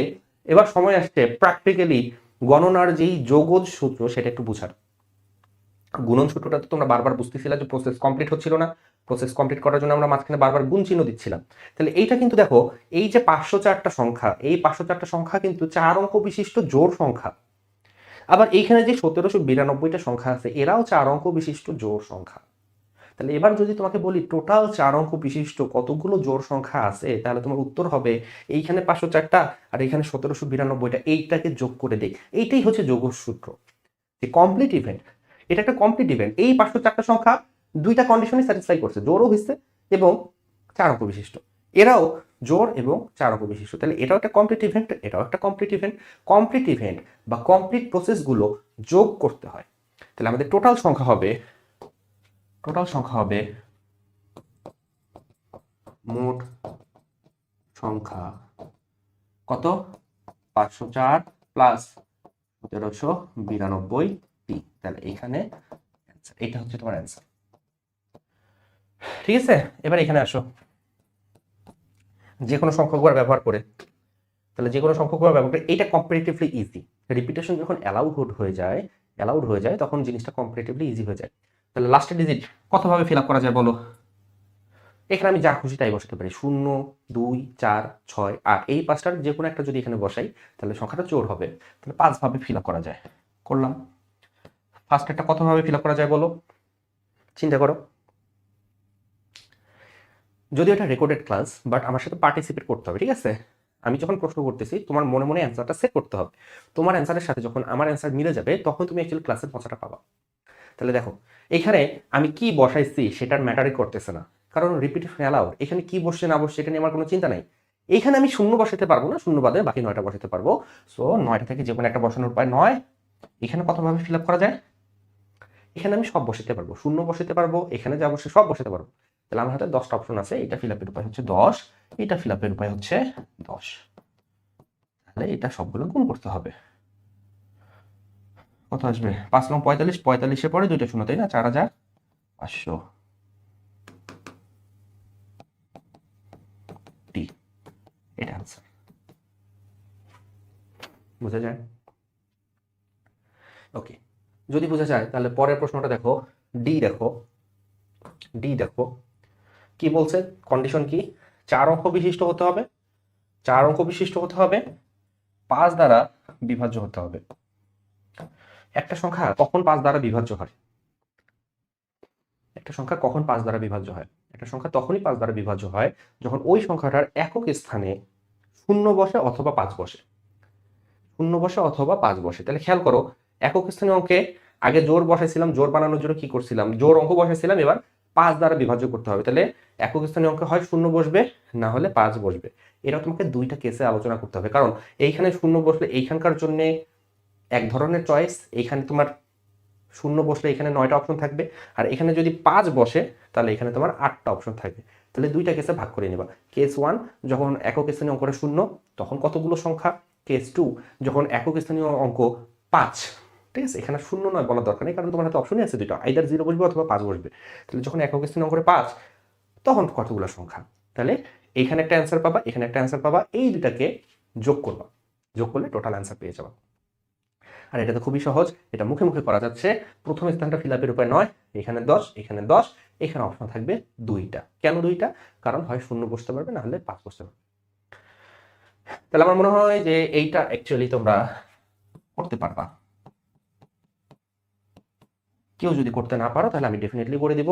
এবার সময় আসছে প্র্যাকটিক্যালি গণনার যেই যোগজ সূত্র সেটা একটু বুঝার। গুণন সূত্রটা তো তোমরা বারবার বুঝতেছিল যে প্রসেস কমপ্লিট হচ্ছিল না, প্রসেস কমপ্লিট করার জন্য আমরা মাঝখানে বারবার গুণ চিহ্ন দিচ্ছিলাম। তাহলে এইটা কিন্তু দেখো, এই যে 504টা সংখ্যা, এই 504টা সংখ্যা কিন্তু 4 অঙ্ক বিশিষ্ট জোড় সংখ্যা। আবার এইখানে যে 1792টা সংখ্যা আছে, এরাও 4 অঙ্ক বিশিষ্ট জোড় সংখ্যা। তাহলে এবার যদি তোমাকে বলি টোটাল 4 অঙ্ক বিশিষ্ট কতগুলো জোড় সংখ্যা আছে, তাহলে তোমার উত্তর হবে এইখানে 504টা আর এইখানে 1792টা, এইটাকে যোগ করে দেই। এইটাই হচ্ছে যোগের সূত্র, যে কমপ্লিট ইভেন্ট। এটা একটা কমপ্লিট ইভেন্ট। এই 504টা সংখ্যা দুইটা কন্ডিশনে স্যাটিসফাই করছে, জোড়ও হয়েছে এবং 4 অঙ্ক বিশিষ্ট। এরাও জোড় এবং 4 অঙ্ক বিশিষ্ট। তাহলে এটাও একটা কমপ্লিট ইভেন্ট, এটাও একটা কমপ্লিট ইভেন্ট। কমপ্লিট ইভেন্ট বা কমপ্লিট প্রসেসগুলো যোগ করতে হয়। তাহলে আমাদের টোটাল সংখ্যা হবে মোট সংখ্যা কত? 504 প্লাস 1792টি। তাহলে এখানে এটা হচ্ছে তোমার অ্যান্সার। ঠিক আছে, এবার এখানে আসো, যে কোনো সংখ্যক ব্যবহার করে, তাহলে যে কোনো সংখ্যক ব্যবহার করে এটা কম্পারেটিভলি ইজি। রিপিটেশন যখন অ্যালাউড হয়ে যায় তখন জিনিসটা কম্পারেটিভলি ইজি হয়ে যায়। তাহলে লাস্টের ডিজিট কতভাবে ফিল আপ করা যায় বলো? এখানে আমি যা খুশি তাই বসাতে পারি, 0, 2, 4, 6, 8, এই পাঁচটার যে কোনো একটা যদি এখানে বসাই তাহলে সংখ্যাটা জোড় হবে। তাহলে 5 ভাবে ফিল আপ করা যায়, করলাম। ফার্স্ট একটা কতভাবে ফিল আপ করা যায় বলো, চিন্তা করো। যদিও এটা রেকর্ডেড ক্লাস, বাট আমার সাথে পার্টিসিপেট করতে হবে, ঠিক আছে? আমি যখন প্রশ্ন করতেছি তোমার মনে মনে অ্যান্সারটা সেট করতে হবে। তোমার অ্যান্সারের সাথে যখন আমার অ্যান্সার মিলে যাবে তখন তুমি অ্যাকচুয়ালি ক্লাসের মজাটা পাবা। তাহলে দেখো এখানে আমি কি বসাইছি সেটার ম্যাটারই করতেছে না, কারণ রিপিটেশন অ্যালাউড। এখানে কি বসছে না বসছে এটা নিয়ে আমার কোনো চিন্তা নাই। এইখানে আমি শূন্য বসাতে পারবো না, শূন্য বাদে বাকি 9টা বসাতে পারবো। সো 9টা থেকে যে কোনো একটা বসানোর উপায় 9। এখানে কতভাবে ফিল আপ করা যায়? এখানে আমি সব বসাতে পারবো, শূন্য বসাতে পারবো, এখানে যা বসে সব বসাতে পারবো। তাহলে আমার হাতে 10টা অপশন আছে। এটা ফিল আপের উপায় হচ্ছে 10, এটা ফিল আপের উপায় হচ্ছে 10। তাহলে এটা সবগুলো গুণ করতে হবে। কত আসবে? 5 লং 45, 45-এর পরে দুইটা শূন্য, তাই না? 4500 টি, এটা আনসার। বোঝা যায়? ওকে, যদি বোঝা যায় তাহলে পরের প্রশ্নটা দেখো। ডি দেখো কি বলছে, কন্ডিশন কি? 4 অঙ্ক বিশিষ্ট হতে হবে, 4 অঙ্ক বিশিষ্ট হতে হবে, 5 দ্বারা বিভাজ্য হতে হবে। একটা সংখ্যা কখন 5 দ্বারা বিভাজ্য হয়? একটা সংখ্যা কখন 5 দ্বারা বিভাজ্য হয়? একটা সংখ্যা তখনই 5 দ্বারা বিভাজ্য হয় যখন ওই সংখ্যাটার একক স্থানে 0 বসে অথবা 5 বসে। 0 বসে অথবা 5 বসে। তাহলে খেয়াল করো, একক স্থানীয় অঙ্কে আগে জোড় বসাইছিলাম, জোড় বানানোর জন্য কি করছিলাম? জোড় অঙ্ক বসাইছিলাম, এবার 5 দ্বারা বিভাজ্য করতে হবে। তাহলে একক স্থানীয় অঙ্কে হয় 0 বসবে, না হলে 5 বসবে। এটা তোমাকে দুইটা কেসে আলোচনা করতে হবে, কারণ এইখানে 0 বসলে এইখানকার জন্য এক ধরনের চয়েস, এইখানে তোমার 0 বসলে এখানে 9টা অপশন থাকবে, আর এখানে যদি 5 বসে তাহলে এখানে তোমার 8টা অপশন থাকবে। তাহলে দুইটা কেসে ভাগ করে নিবা। কেস 1 যখন একক স্থানীয় অঙ্কটা 0 তখন কতগুলো সংখ্যা? কেস 2 যখন একক স্থানীয় অঙ্ক 5, ঠিক আছে? এখানে 0 নয় বলার দরকার নেই, কারণ তোমার হাতে অপশনই আছে দুটো, আইদার 0 বসবে অথবা 5 বসবে। তাহলে যখন একক স্থানীয় অঙ্কটা 5 তখন কতগুলো সংখ্যা? তাহলে এইখানে একটা অ্যান্সার পাবা, এখানে একটা অ্যান্সার পাবা, এই দুটাকে যোগ করবা, যোগ করলে টোটাল অ্যান্সার পেয়ে যাবা। আর এটা তো খুবই সহজ, এটা মুখে মুখে করা যাচ্ছে। প্রথম স্থানটা ফিল আপের উপায় 9, এখানে 10, এখানে 10, এখানে অপশন থাকবে 2টা। কেন 2টা? কারণ হয় 0 বসতে পারবে, না হলে 5 বসতে পারবে। তাহলে আমার মনে হয় যে এইটা অ্যাকচুয়ালি তোমরা করতে পারবা। কেউ যদি করতে না পারো তাহলে আমি ডেফিনেটলি করে দিব।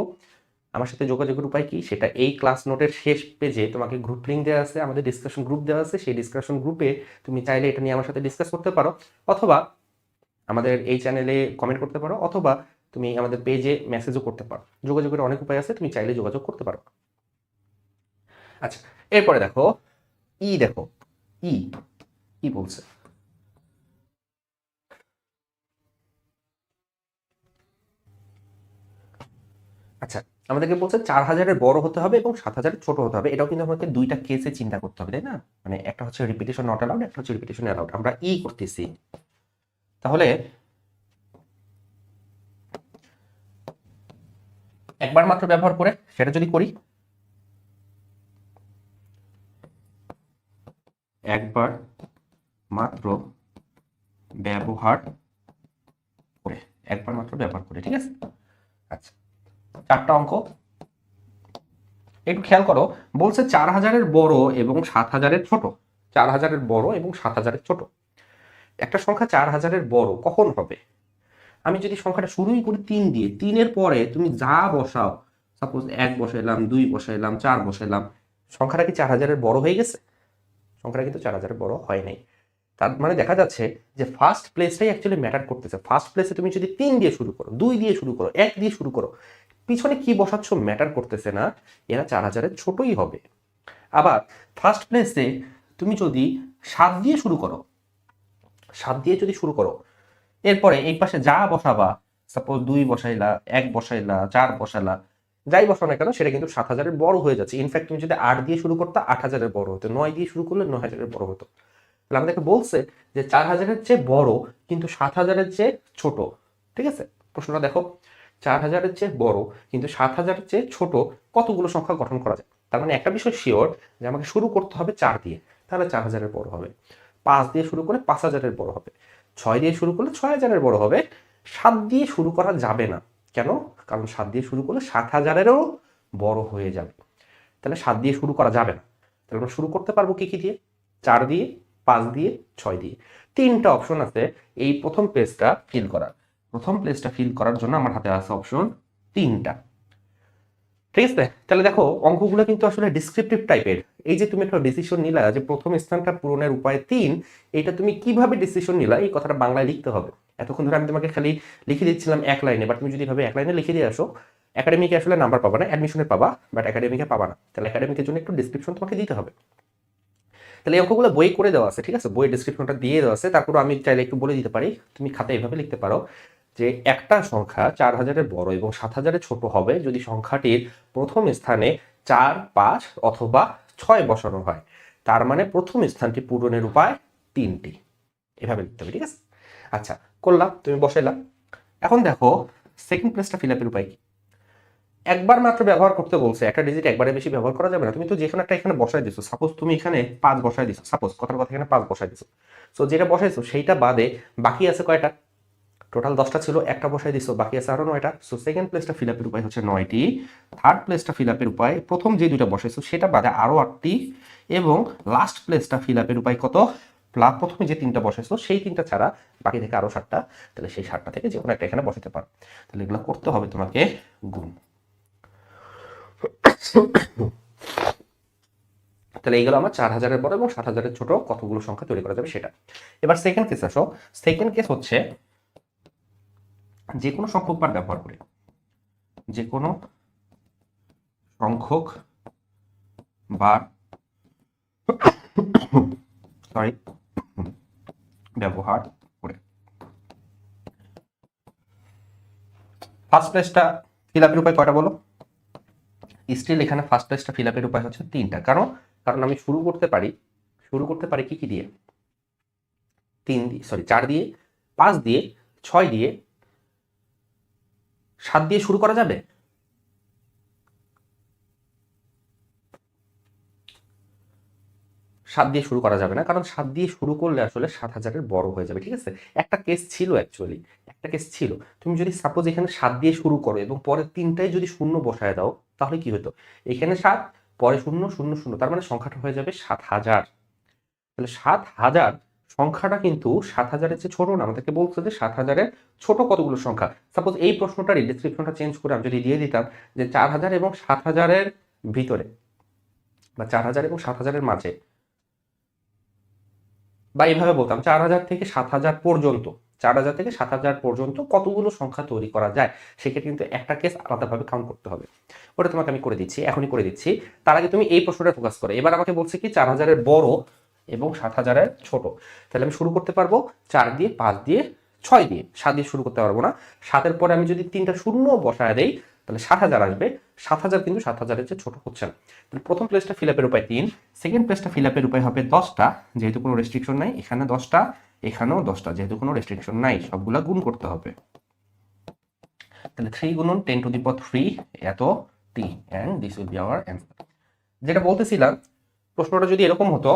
আমার সাথে যোগাযোগের উপায় কি সেটা এই ক্লাস নোটের শেষ পেজে তোমাকে গ্রুপ লিঙ্ক দেওয়া আছে, আমাদের ডিসকাশন গ্রুপ দেওয়া আছে। সেই ডিসকাশন গ্রুপে তুমি চাইলে এটা নিয়ে আমার সাথে ডিসকাস করতে পারো, অথবা আমাদের এই চ্যানেলে কমেন্ট করতে পারো, অথবা তুমি আমাদের পেজে মেসেজও করতে পারো। যোগাযোগের অনেক উপায় আছে, তুমি চাইলে যোগাযোগ করতে পারো। আচ্ছা, এরপরে দেখো ই কি বলছে। আচ্ছা, আমাদেরকে বলছে 4000-এর বড় হতে হবে এবং 7000-এর ছোট হতে হবে। এটাও কিন্তু আমাকে দুইটা কেসে চিন্তা করতে হবে, তাই না? মানে একটা হচ্ছে রিপিটেশন নট অ্যালাউড, একটা হচ্ছে রিপিটেশন অ্যালাউড। আমরা করতেছি, তাহলে একবার মাত্র ব্যবহার করে সেটা যদি করি, একবার মাত্র ব্যবহার করে, ঠিক আছে? আচ্ছা, 4টা অঙ্ক একটু খেয়াল করো। বলছে 4000-এর বড় এবং 7000-এর ছোট। 4000-এর বড় এবং 7000-এর ছোট। একটা সংখ্যা 4000-এর বড় কখন হবে? আমি যদি সংখ্যাটা শুরুই করি 3 দিয়ে, 3-এর পরে তুমি যা বসাও, সাপোজ 1 বসাইলাম, 2 বসাইলাম, 4 বসাইলাম, সংখ্যাটা কি 4000-এর বড় হয়ে গেছে? সংখ্যাটা কিন্তু 4000-এর বড় হয় নাই। তার মানে দেখা যাচ্ছে যে ফার্স্ট প্লেসটাই অ্যাকচুয়ালি ম্যাটার করতেছে। ফার্স্ট প্লেসে তুমি যদি 3 দিয়ে শুরু করো, 2 দিয়ে শুরু করো, 1 দিয়ে শুরু করো, পিছনে কি বসাচ্ছ ম্যাটার করতেছে না, এরা 4000-এর ছোটই হবে। আবার ফার্স্ট প্লেসে তুমি যদি 7 দিয়ে শুরু করো, 7 দিয়ে যদি শুরু করো, এরপরে এই পাশে যা বসাবা, সাপোজ 2 বসাইলা, 1 বসাইলা, 4 বসাইলা, যাই বসাও না কেন সেটা কিন্তু 7000-এর বড় হয়ে যাচ্ছে। ইনফ্যাক্ট তুমি যদি 8 দিয়ে শুরু করতে 8000-এর বড় হতো, 9 দিয়ে শুরু করলে 9000-এর বড় হতো। তাহলে আমাদেরকে বলছে যে 4000-এর চেয়ে বড় কিন্তু 7000-এর চেয়ে ছোট। ঠিক আছে, প্রশ্নটা দেখো, 4000-এর চেয়ে বড় কিন্তু 7000-এর চেয়ে ছোট কতগুলো সংখ্যা গঠন করা যায়? তার মানে একটা বিষয় শিওর যে আমাকে শুরু করতে হবে 4 দিয়ে, তাহলে 4000-এর বড় হবে। 5 দিয়ে শুরু করলে 5000-এর বড় হবে। 6 দিয়ে শুরু করলে 6000-এর বড় হবে। 7 দিয়ে শুরু করা যাবে না। কেন? কারণ 7 দিয়ে শুরু করলে 7000-এরও বড় হয়ে যাবে। তাহলে 7 দিয়ে শুরু করা যাবে না। তাহলে আমরা শুরু করতে পারবো কি দিয়ে? 4 দিয়ে, 5 দিয়ে, 6 দিয়ে। 3টা অপশন আছে এই প্রথম পেজটা ফিল করার। প্রথম পেজটা ফিল করার জন্য আমার হাতে আছে অপশন 3টা। ঠিক আছে, তাহলে দেখো অঙ্কগুলো কিন্তু আসলে ডিসক্রিপটিভ টাইপের। এই যে তুমি একটা ডিসিশন নিলা যে প্রথম স্থানটা পূরণের উপায় 3, এটা তুমি কিভাবে ডিসিশন নিলা এই কথাটা বাংলায় লিখতে হবে। এতক্ষণ ধরে আমি তোমাকে খালি লিখে দিচ্ছিলাম এক লাইনে, বাট তুমি যদি ভাবে এক লাইনে লিখে দিয়ে আসো, একাডেমিকে আসলে নাম্বার পাবা না, অ্যাডমিশনে পাবা, বাট একাডেমিকে পাবা না। তাহলে একাডেমিকের জন্য একটু ডিসক্রিপশন তোমাকে দিতে হবে। তাহলে এই অঙ্কগুলো বই করে দেওয়া আছে, ঠিক আছে, বইয়ের ডিসক্রিপশনটা দিয়ে দেওয়া আছে। তারপর আমি চাইলে একটু বলে দিতে পারি, তুমি খাতায় এইভাবে লিখতে পারো যে একটা সংখ্যা 4000-এর বড় এবং 7000-এর ছোট হবে যদি সংখ্যাটির প্রথম স্থানে 4, 5 অথবা 6 বসানো হয়। তার মানে প্রথম স্থানটি পূরণের উপায় 3টি। এভাবে লিখতে হবে, ঠিক আছে? আচ্ছা, করলাম, তুমি বসাইলা। এখন দেখো সেকেন্ড প্লেসটা ফিল আপের উপায় কি? একবার মাত্র ব্যবহার করতে বলছে, একটা ডিজিট একবারে বেশি ব্যবহার করা যাবে না। তুমি তো যেখানে একটা এখানে বসাই দিছো, সাপোজ তুমি এখানে 5 বসাই দিছো, সাপোজ কথার কথা এখানে 5 বসাই দিছো। সো যেটা বসাইছো সেইটা বাদে বাকি আছে কয়টা? টোটাল 10টা ছিল, একটা বসাই দিছো, বাকি আছে আরো 9টা। সো সেকেন্ড প্লেসটা ফিল আপের উপায় হচ্ছে 9টি। থার্ড প্লেসটা ফিল আপের উপায় প্রথম যে দুইটা বসাইছো সেটা বাদে আরো 8টি, এবং লাস্ট প্লেসটা ফিল আপের উপায় কত? প্রথমে যে 3টা বসাইছো সেই 3টা ছাড়া বাকি থেকে আরো 7টা। তাহলে সেই 7টা থেকে যে কোনো একটা এখানে বসাতে পারো। তাহলে এগুলো করতে হবে তোমাকে গুণ। তাহলে এইগুলো আমার 4000-এর বড় এবং 7000-এর ছোট কতগুলো সংখ্যা তৈরি করা যাবে সেটা। এবার সেকেন্ড কেস আসো। সেকেন্ড কেস হচ্ছে যে কোনো সংখ্যক বার ব্যবহার করে, যে কোনো সংখ্যক বার ব্যবহার করে ফার্স্ট প্লেসটা ফিল আপের উপায় কয়টা বলো? স্টিল এখানে ফার্স্ট প্লেসটা ফিল আপের উপায় হচ্ছে 3টা। কারণ আমি শুরু করতে পারি কি কি দিয়ে? 4 দিয়ে, 5 দিয়ে, 6 দিয়ে, 7 দিয়ে শুরু করা যাবে? 7 দিয়ে শুরু করা যাবে না, কারণ 7 দিয়ে শুরু করলে আসলে 7000-এর বড় হয়ে যাবে। ঠিক আছে, একটা কেস ছিল অ্যাকচুয়ালি, একটা কেস ছিল। তুমি যদি সাপোজ এখানে 7 দিয়ে শুরু করো এবং পরের 3টায় যদি শূন্য বসায় দাও, তাহলে কি হতো? এখানে 7, পরে 0, 0, 0, তার মানে সংখ্যাটা হয়ে যাবে 7000। তাহলে 7000 সংখ্যাটা কিন্তু 7000-এর চেয়ে ছোট না। আমাদেরকে বলছে যে 7000-এর ছোট কতগুলো সংখ্যা। সাপোজ এই প্রশ্নটার ডেসক্রিপশনটা চেঞ্জ করে আমি যদি দিয়ে দিতাম যে 4000 এবং 7000-এর ভিতরে, বা 4000 এবং 7000-এর মাঝে, বা এইভাবে বলতাম 4000 থেকে 7000 পর্যন্ত, 4000 থেকে 7000 পর্যন্ত কতগুলো সংখ্যা তৈরি করা যায়, সেক্ষেত্রে কিন্তু একটা কেস আলাদাভাবে কাউন্ট করতে হবে। ওটা তোমাকে আমি করে দিচ্ছি, এখনই করে দিচ্ছি। তার আগে তুমি এই প্রশ্নটা ফোকাস করো। এবার আমাকে বলছে কি 4000-এর বড় এবং 7000-এর ছোট। তাহলে আমি শুরু করতে পারবো 4 দিয়ে, 5 দিয়ে, 6 দিয়ে। 7 দিয়ে শুরু করতে পারবো না। 7-এর পরে আমি যদি 3টা শূন্য বসায় দেই তাহলে 7000 আসবে। 7000 কিন্তু 7000-এর চেয়ে ছোট হচ্ছে না। তাহলে প্রথম প্লেসটা ফিল আপের উপায় 3, সেকেন্ড প্লেসটা ফিল আপের উপায় হবে 10টা, যেহেতু কোনো রেস্ট্রিকশন নাই। এখানে 10টা, এখানেও 10টা, যেহেতু কোনো রেস্ট্রিকশন নাই। সবগুলা গুণ করতে হবে। তাহলে 3 গুণন 10 টু দি পাওয়ার 3 এত টি, and this will be our answer. যেটা বলতেছিলাম, প্রশ্নটা যদি এরকম হতো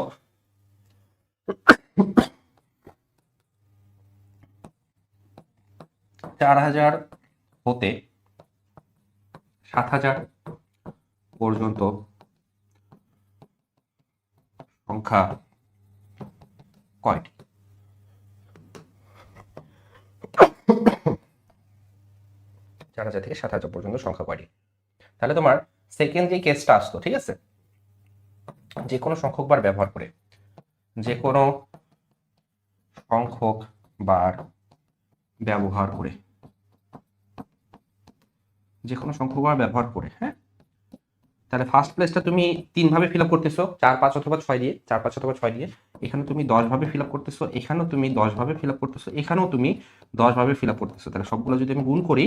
4000 হতে 7000 পর্যন্ত সংখ্যা কয়টি? 4000 থেকে 7000 পর্যন্ত সংখ্যা কয়টি? তাহলে তোমার সেকেন্ড যে কেসটা আসতো, ঠিক আছে, যে কোনো সংখ্যক বার ব্যবহার করে, যে কোনো সংখ্যক বার ব্যবহার করে, যে কোনো সংখ্যক বার ব্যবহার করে, হ্যাঁ, তাহলে ফার্স্ট প্লেসটা তুমি 3 ভাবে ফিল আপ করতেছো, 4 5 অথবা 6 দিয়ে, 4 5 অথবা 6 দিয়ে। এখানে তুমি 10 ভাবে ফিল আপ করতেছো, এখানেও তুমি 10 ভাবে ফিল আপ করতেছো, এখানেও তুমি 10 ভাবে ফিল আপ করতেছো। তাহলে সবগুলো যদি আমি গুণ করি,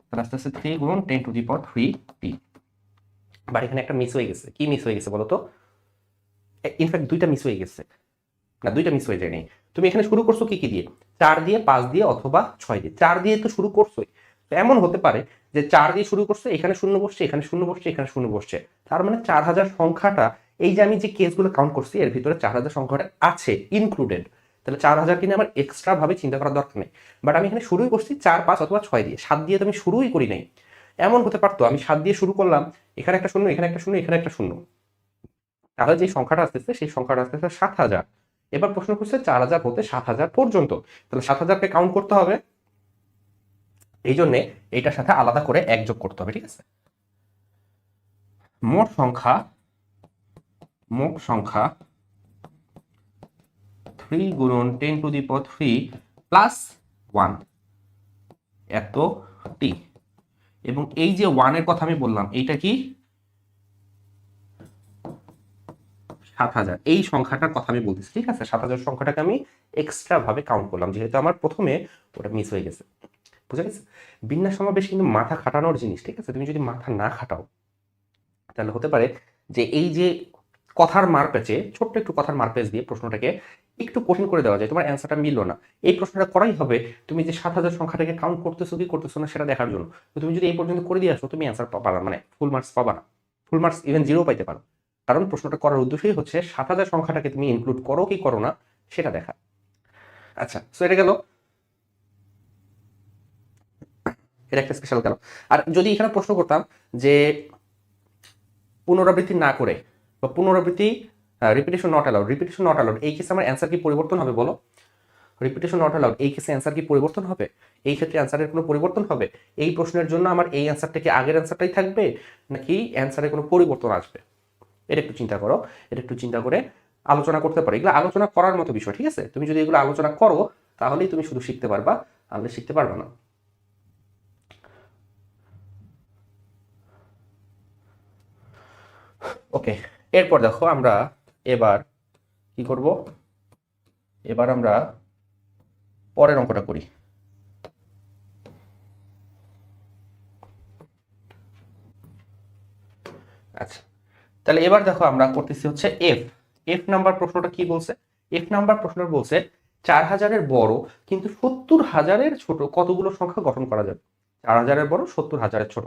তাহলে আস্তে আস্তে 3 গুণ 10⁻³ বাট এখানে একটা মিস হয়ে গেছে। কি মিস হয়ে গেছে বলো তো? ইনফ্যাক্ট দুইটা মিস হয়ে গেছে, না দুইটা মিস হয়ে যায়নি। তুমি এখানে শুরু করছো কি কি দিয়ে? 4 দিয়ে, 5 দিয়ে অথবা 6 দিয়ে। 4 দিয়ে তো শুরু করছোই। তো এমন হতে পারে যে 4 দিয়ে শুরু করছে, এখানে শূন্য বসছে, এখানে শূন্য বসছে, এখানে শূন্য বসছে। তার মানে 4000 সংখ্যাটা, এই যে আমি যে কেসগুলো কাউন্ট করছি এর ভিতরে 4000 সংখ্যাটা আছে ইনক্লুডেড। তাহলে 4000 কিনে আমার এক্সট্রা ভাবে চিন্তা করার দরকার নেই। বাট আমি এখানে শুরুই করছি 4 5 অথবা 6 দিয়ে, 7 দিয়ে তো আমি শুরুই করি নাই। এমন হতে পারতো আমি 7 দিয়ে শুরু করলাম, এখানে একটা শূন্য, এখানে একটা শূন্য, এখানে একটা শূন্য, তাহলে যে সংখ্যাটা আসতেছে সেই সংখ্যাটা আসতেছে 7000। এবার প্রশ্ন করছে 4000 হতে 7000 পর্যন্ত, তাহলে 7000কে কাউন্ট করতে হবে, এই জন্য এইটার সাথে আলাদা করে 1 যোগ করতে হবে, ঠিক আছে। মোট সংখ্যা, মোট সংখ্যা 3 গুণন 10⁻³ প্লাস 1 এতটি। এবং এই যে 1 এর কথা আমি বললাম, এইটা কি 7000, এই সংখ্যাটার কথা আমি বলতেছি, ঠিক আছে। 7000 সংখ্যাটাকে আমি এক্সট্রা ভাবে কাউন্ট করলাম, যেহেতু আমার প্রথমে ওটা মিস হয়ে গেছে। বুঝা গেছে? বিন্যাস সমাবেশ কিন্তু মাথা খাটানোর জিনিস, ঠিক আছে। তুমি যদি মাথা না খাটাও তাহলে হতে পারে যে এই যে কথার মারপ্যাচে, ছোট্ট একটু কথার মারপ্যাচ দিয়ে প্রশ্নটাকে একটু কঠিন করে দেওয়া যায়, তোমার অ্যান্সারটা মিললো না। এই প্রশ্নটা করাই হবে তুমি যে 7000 সংখ্যাটাকে কাউন্ট করতেছো কি করতেছো না সেটা দেখার জন্য। তো তুমি যদি এই পর্যন্ত করে দিয়ে আসো, তুমি অ্যান্সার পাবা না, মানে ফুল মার্কস পাবা না, ফুল মার্কস ইভেন 0 পাইতে পারো। কারণ প্রশ্নটা করার উদ্দেশ্যই হচ্ছে 7000 সংখ্যাটাকে তুমি ইনক্লুড করো কি করো না সেটা দেখা। আচ্ছা, সো এটা গেল, এটা একটা স্পেশাল গেল। আর যদি এখানে প্রশ্ন করতাম যে পুনরাবৃত্তি না করে, বা পুনরাবৃত্তি repetition not allowed, repetition not allowed, এই কেসে আমার অ্যান্সার কি পরিবর্তন হবে বলো? রিপিটেশন নট অ্যালাউড এই কেসে অ্যান্সার কি পরিবর্তন হবে? এই ক্ষেত্রে অ্যান্সারের কোনো পরিবর্তন হবে? এই প্রশ্নের জন্য আমার এই অ্যান্সারটা কি আগের অ্যান্সারটাই থাকবে, নাকি অ্যান্সারে কোনো পরিবর্তন আসবে? এটা একটু চিন্তা করো, এটা একটু চিন্তা করে আলোচনা করতে পারো। এগুলো আলোচনা করার মতো বিষয়, ঠিক আছে। তুমি যদি এগুলো আলোচনা করো তাহলেই তুমি শুধু শিখতে পারবা, তাহলে শিখতে পারবা না। ওকে, এরপর দেখো আমরা এবার কি করব, এবার আমরা পরের অঙ্কটা করি। আচ্ছা, তাহলে এবার দেখো আমরা করতেছি হচ্ছে এফ। এফ নাম্বার প্রশ্নটা কি বলছে? এফ নাম্বার প্রশ্নটা বলছে 4000-এর বড় কিন্তু 70,000-এর ছোট কতগুলো সংখ্যা গঠন করা যাবে? 4000-এর বড়, 70,000-এর ছোট।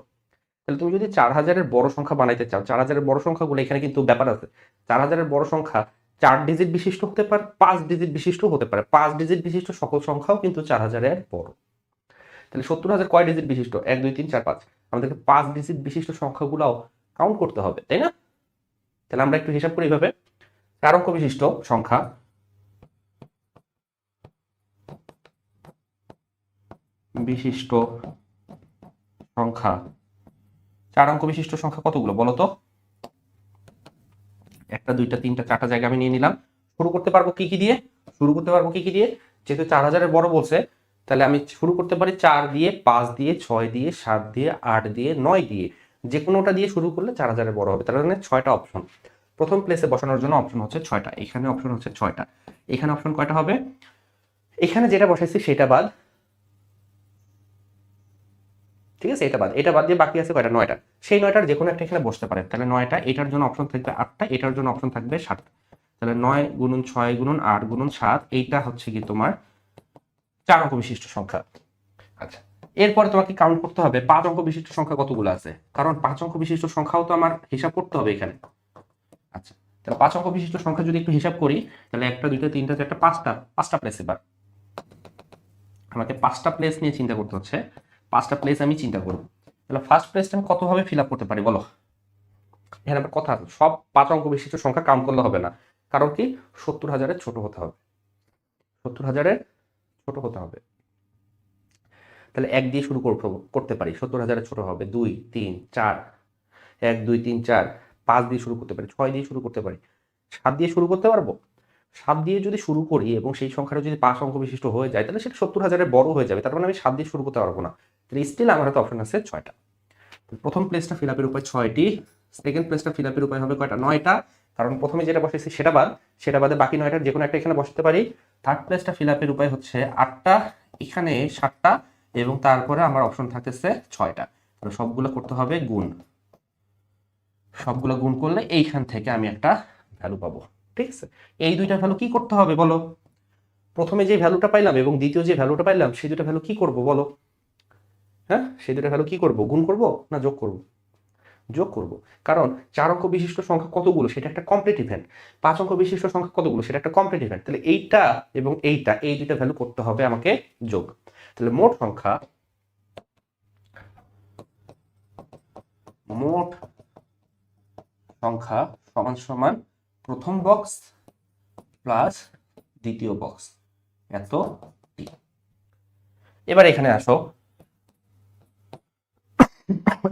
তাহলে তুমি যদি 4000-এর বড় সংখ্যা বানাইতে চাও, 4000-এর বড় সংখ্যাগুলো এখানে কিন্তু ব্যাপার আছে। 4000-এর বড় সংখ্যা 4 ডিজিট বিশিষ্ট হতে পারে, 5 ডিজিট বিশিষ্ট হতে পারে। 5 ডিজিট বিশিষ্ট সকল সংখ্যাও কিন্তু 4000-এর বড়। তাহলে 70,000 কয় ডিজিট বিশিষ্ট? 1 2 3 4 5। আমাদেরকে 5 ডিজিট বিশিষ্ট সংখ্যাগুলোও কাউন্ট করতে হবে, তাই না? তাহলে আমরা একটু হিসাব করি এইভাবে। 4 অঙ্ক বিশিষ্ট সংখ্যা, বিশিষ্ট সংখ্যা, 4 অঙ্ক বিশিষ্ট সংখ্যা কতগুলো বলো তো? একটা, দুইটা, তিনটা, চারটা জায়গা আমি নিয়ে নিলাম। শুরু করতে পারবো কি কি দিয়ে? শুরু করতে পারবো কি কি দিয়ে? যেহেতু 4000-এর বড় বলছে, তাহলে আমি শুরু করতে পারি 4 দিয়ে, 5 দিয়ে, 6 দিয়ে, 7 দিয়ে, 8 দিয়ে, 9 দিয়ে। যে কোনোটা দিয়ে শুরু করলে 4000-এর বড় হবে। তার মানে 6টা অপশন। প্রথম প্লেসে বসানোর জন্য অপশন হচ্ছে 6টা, এখানে অপশন হচ্ছে 6টা। এখানে অপশন কয়টা হবে? এখানে যেটা বসাইছি সেটা বাদ, ঠিক আছে, এটা বাদ, এটা বাদ দিয়ে বাকি আছে কয়টা? 9টা। সেই 9টার যে কোনো একটা এখানে বসতে পারে। তাহলে 9টা, এটার জন্য অপশন থাকবে 8টা, এটার জন্য অপশন থাকবে 7টা। তাহলে 9 গুণন 6 গুণন 8 গুণন 7, এইটা হচ্ছে কি তোমার 4 অঙ্ক বিশিষ্ট সংখ্যা। আচ্ছা, এরপরে তোমাকে কাউন্ট করতে হবে 5 অঙ্ক বিশিষ্ট সংখ্যা কতগুলো আছে, কারণ 5 অঙ্ক বিশিষ্ট সংখ্যাও তো আমার হিসাব করতে হবে এখানে। আচ্ছা, তাহলে 5 অঙ্ক বিশিষ্ট সংখ্যা যদি একটু হিসাব করি, তাহলে একটা, দুইটা, তিনটা, চারটা, পাঁচটা প্লেস। এবার আমাকে 5টা প্লেস নিয়ে চিন্তা করতে হচ্ছে। 5টা প্লেস আমি চিন্তা করব। তাহলে ফার্স্ট প্লেসটা আমি কতভাবে ফিল আপ করতে পারি বলো? এখানে আবার কথা আছে, সব 5 অঙ্ক বিশিষ্ট সংখ্যা কাউন্ট করলে হবে না। কারণ কি? 70,000-এর ছোট হতে হবে, 70,000-এর ছোট হতে হবে। তাহলে 1 দিয়ে শুরু করতে পারি, 70,000-এর ছোট হবে 2 3 4 1 2 3 4 5 দিয়ে শুরু করতে পারি, 6 দিয়ে শুরু করতে পারি, 7 দিয়ে শুরু করতে পারবো। 7 দিয়ে যদি শুরু করি এবং সেই সংখ্যাটা যদি 5 অঙ্ক বিশিষ্ট হয়ে যায় তাহলে সেটা 70,000-এর বড় হয়ে যাবে, তার মানে আমি 7 দিয়ে শুরু করতে পারবো না। তাহলে স্টিল আমার হাতে অপশন আছে 6টা। প্রথম প্লেসটা ফিল আপের উপায় 6টি, সেকেন্ড প্লেসটা ফিল আপের উপায় হবে কয়টা? 9টা, কারণ প্রথমে যেটা বসেছি সেটা বাদে বাকি 9টার যে কোনো একটা এখানে বসাতে পারি। থার্ড প্লেসটা ফিল আপের উপায় হচ্ছে 8টা, এখানে 7টা, এবং তারপরে আমার অপশন থাকতেছে 6টা। তাহলে সবগুলো করতে হবে গুণ, সবগুলো গুণ করলে এইখান থেকে আমি একটা ভ্যালু পাবো। ঠিক আছে, এই দুইটা ভ্যালু কি করতে হবে বলো? প্রথমে যে ভ্যালুটা পাইলাম এবং দ্বিতীয় যে ভ্যালুটা পাইলাম সেই দুটো ভ্যালু কি করব বলো? হ্যাঁ, সেই দুটো ভ্যালু কি করব? গুণ করব না যোগ করব? যোগ করব। কারণ 4 অঙ্ক বিশিষ্ট সংখ্যা কতগুলো সেটা একটা কমপ্লিট ইভেন্ট, 5 অঙ্ক বিশিষ্ট সংখ্যা কতগুলো সেটা একটা কমপ্লিট ইভেন্ট। তাহলে এইটা এবং এইটা, এই দুইটা ভ্যালু করতে হবে আমাকে যোগ। তাহলে মোট সংখ্যা সমান সমান প্রথম বক্স প্লাস দ্বিতীয় বক্স এত টি। এবার এখানে আসো,